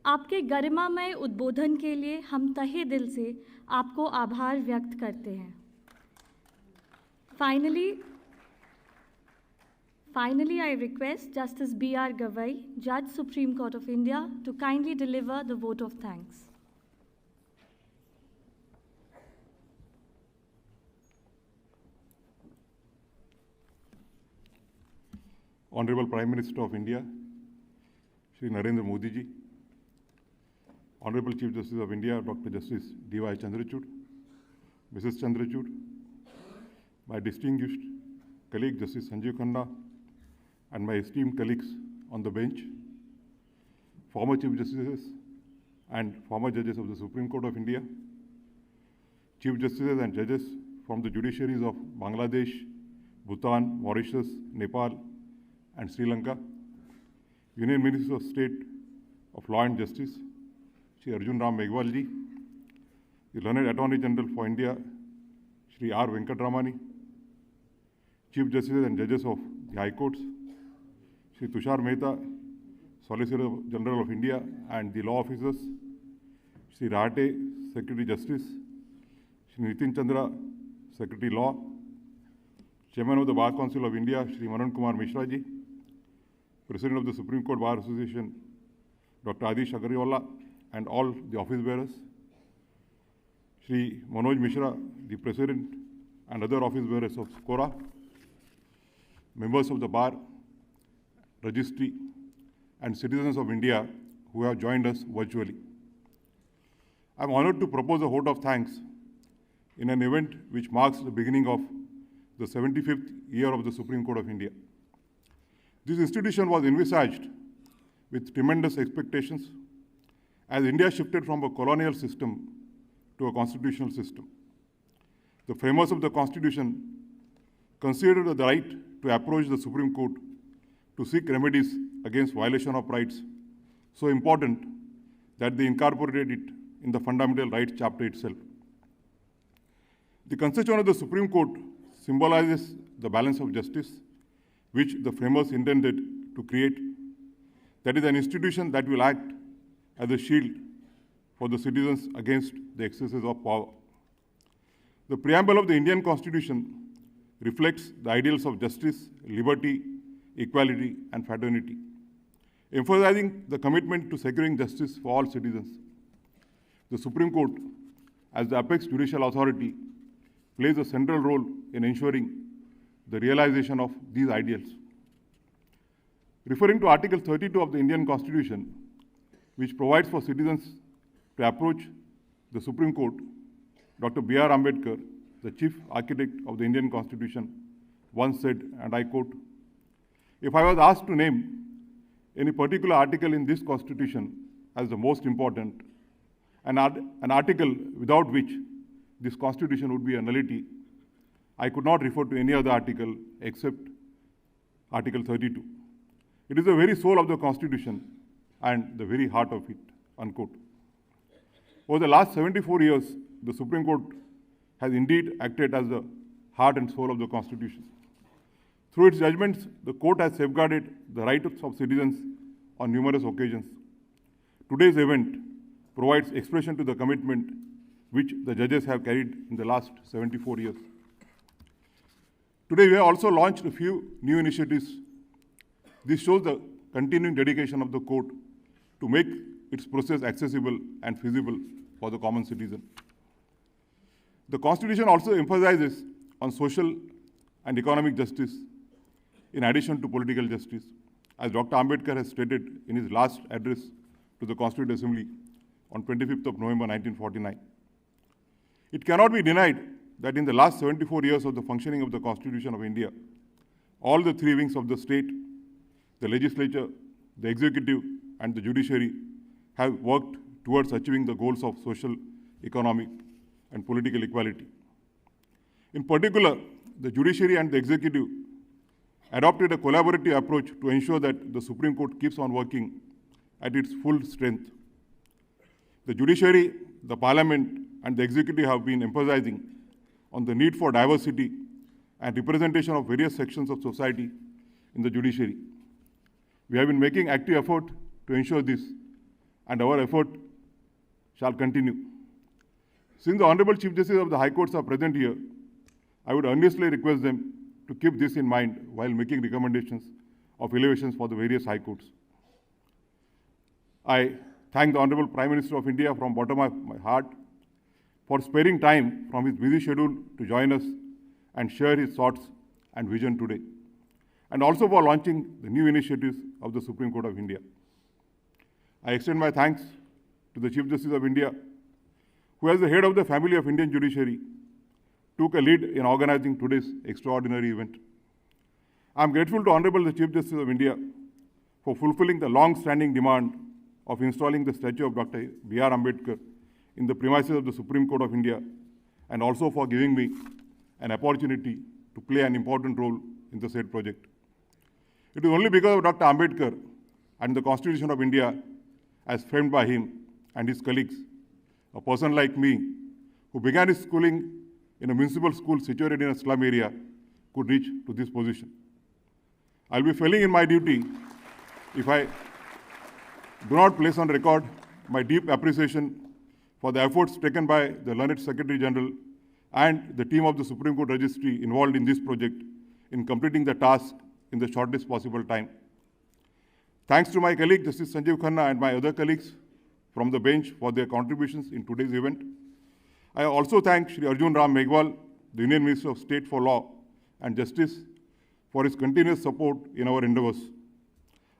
आपके गरिमामय उद्बोधन के लिए हम तहे दिल से आपको आभार व्यक्त करते हैं। Finally, I request Justice B.R. Gavai, Judge, Supreme Court of India, to kindly deliver the vote of thanks. Honorable Prime Minister of India, Shri Narendra Modi ji, Honorable Chief Justice of India, Dr. Justice D.Y. Chandrachud, Mrs. Chandrachud, my distinguished colleague Justice Sanjeev Khanna, and my esteemed colleagues on the bench, former Chief Justices and former judges of the Supreme Court of India, Chief Justices and judges from the judiciaries of Bangladesh, Bhutan, Mauritius, Nepal, and Sri Lanka, Union Minister of State of Law and Justice, Shri Arjun Ram Meghwal ji, the Learned Attorney General for India, Shri R. Venkatramani, Chief Justices and Judges of the High Courts, Shri Tushar Mehta, Solicitor General of India and the Law Officers, Shri Rahate, Secretary Justice, Shri Nitin Chandra, Secretary Law, Chairman of the Bar Council of India, Shri Manan Kumar Mishra ji, President of the Supreme Court Bar Association, Dr. Adish Agariwala, and all the office bearers, Shri Manoj Mishra, the President and other office bearers of SCORA, members of the Bar, Registry, and citizens of India who have joined us virtually. I am honored to propose a vote of thanks in an event which marks the beginning of the 75th year of the Supreme Court of India. This institution was envisaged with tremendous expectations as India shifted from a colonial system to a constitutional system. The framers of the Constitution considered the right to approach the Supreme Court to seek remedies against violation of rights so important that they incorporated it in the Fundamental Rights chapter itself. The constitution of the Supreme Court symbolizes the balance of justice which the framers intended to create. That is an institution that will act as a shield for the citizens against the excesses of power. The preamble of the Indian Constitution reflects the ideals of justice, liberty, equality, and fraternity, emphasizing the commitment to securing justice for all citizens. The Supreme Court, as the apex judicial authority, plays a central role in ensuring the realization of these ideals. Referring to Article 32 of the Indian Constitution, which provides for citizens to approach the Supreme Court, Dr. B.R. Ambedkar, the chief architect of the Indian Constitution, once said, and I quote, "If I was asked to name any particular article in this Constitution as the most important, an article without which this Constitution would be a nullity, I could not refer to any other article except Article 32. It is the very soul of the Constitution and the very heart of it," unquote. Over the last 74 years, the Supreme Court has indeed acted as the heart and soul of the Constitution. Through its judgments, the court has safeguarded the rights of citizens on numerous occasions. Today's event provides expression to the commitment which the judges have carried in the last 74 years. Today, we have also launched a few new initiatives This shows the continuing dedication of the court to make its process accessible and feasible for the common citizen. The Constitution also emphasizes on social and economic justice in addition to political justice, as Dr. Ambedkar has stated in his last address to the Constituent Assembly on 25th of November 1949. It cannot be denied that in the last 74 years of the functioning of the Constitution of India, all the three wings of the state, the legislature, the executive, and the judiciary have worked towards achieving the goals of social, economic, and political equality. In particular, the judiciary and the executive adopted a collaborative approach to ensure that the Supreme Court keeps on working at its full strength. The judiciary, the parliament, and the executive have been emphasizing on the need for diversity and representation of various sections of society in the judiciary. We have been making active effort to ensure this, and our effort shall continue. Since the Honorable Chief Justice of the High Courts are present here, I would earnestly request them to keep this in mind while making recommendations of elevations for the various High Courts. I thank the Honorable Prime Minister of India from the bottom of my heart for sparing time from his busy schedule to join us and share his thoughts and vision today, and also for launching the new initiatives of the Supreme Court of India. I extend my thanks to the Chief Justice of India, who as the head of the family of Indian judiciary, took a lead in organizing today's extraordinary event. I am grateful to Honorable the Chief Justice of India for fulfilling the long-standing demand of installing the statue of Dr. B.R. Ambedkar in the premises of the Supreme Court of India, and also for giving me an opportunity to play an important role in the said project. It is only because of Dr. Ambedkar and the Constitution of India as framed by him and his colleagues, a person like me, who began his schooling in a municipal school situated in a slum area, could reach to this position. I'll be failing in my duty if I do not place on record my deep appreciation for the efforts taken by the learned Secretary General and the team of the Supreme Court Registry involved in this project in completing the task in the shortest possible time. Thanks to my colleague Justice Sanjeev Khanna and my other colleagues from the bench for their contributions in today's event. I also thank Shri Arjun Ram Meghwal, the Union Minister of State for Law and Justice, for his continuous support in our endeavors.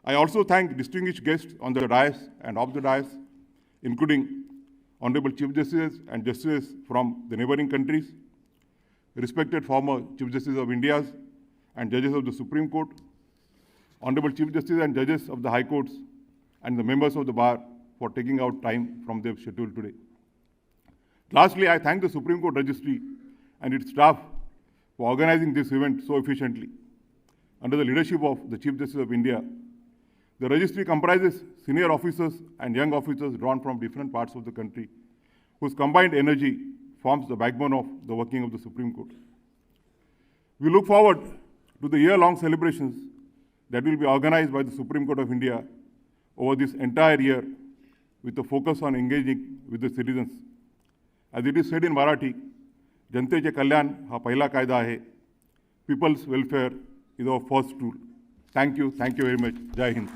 I also thank distinguished guests on the dais and off the dais, including Honorable Chief Justices and Justices from the neighboring countries, respected former Chief Justices of India and Judges of the Supreme Court, Honorable Chief Justices and Judges of the High Courts, and the members of the Bar for taking out time from their schedule today. Lastly, I thank the Supreme Court Registry and its staff for organizing this event so efficiently. Under the leadership of the Chief Justice of India, the registry comprises senior officers and young officers drawn from different parts of the country, whose combined energy forms the backbone of the working of the Supreme Court. We look forward to the year-long celebrations that will be organized by the Supreme Court of India over this entire year, with a focus on engaging with the citizens. As it is said in Marathi, जनतेचे कल्याण हा पहिला कायदा आहे. People's welfare is our first rule. Thank you very much. Jai Hind.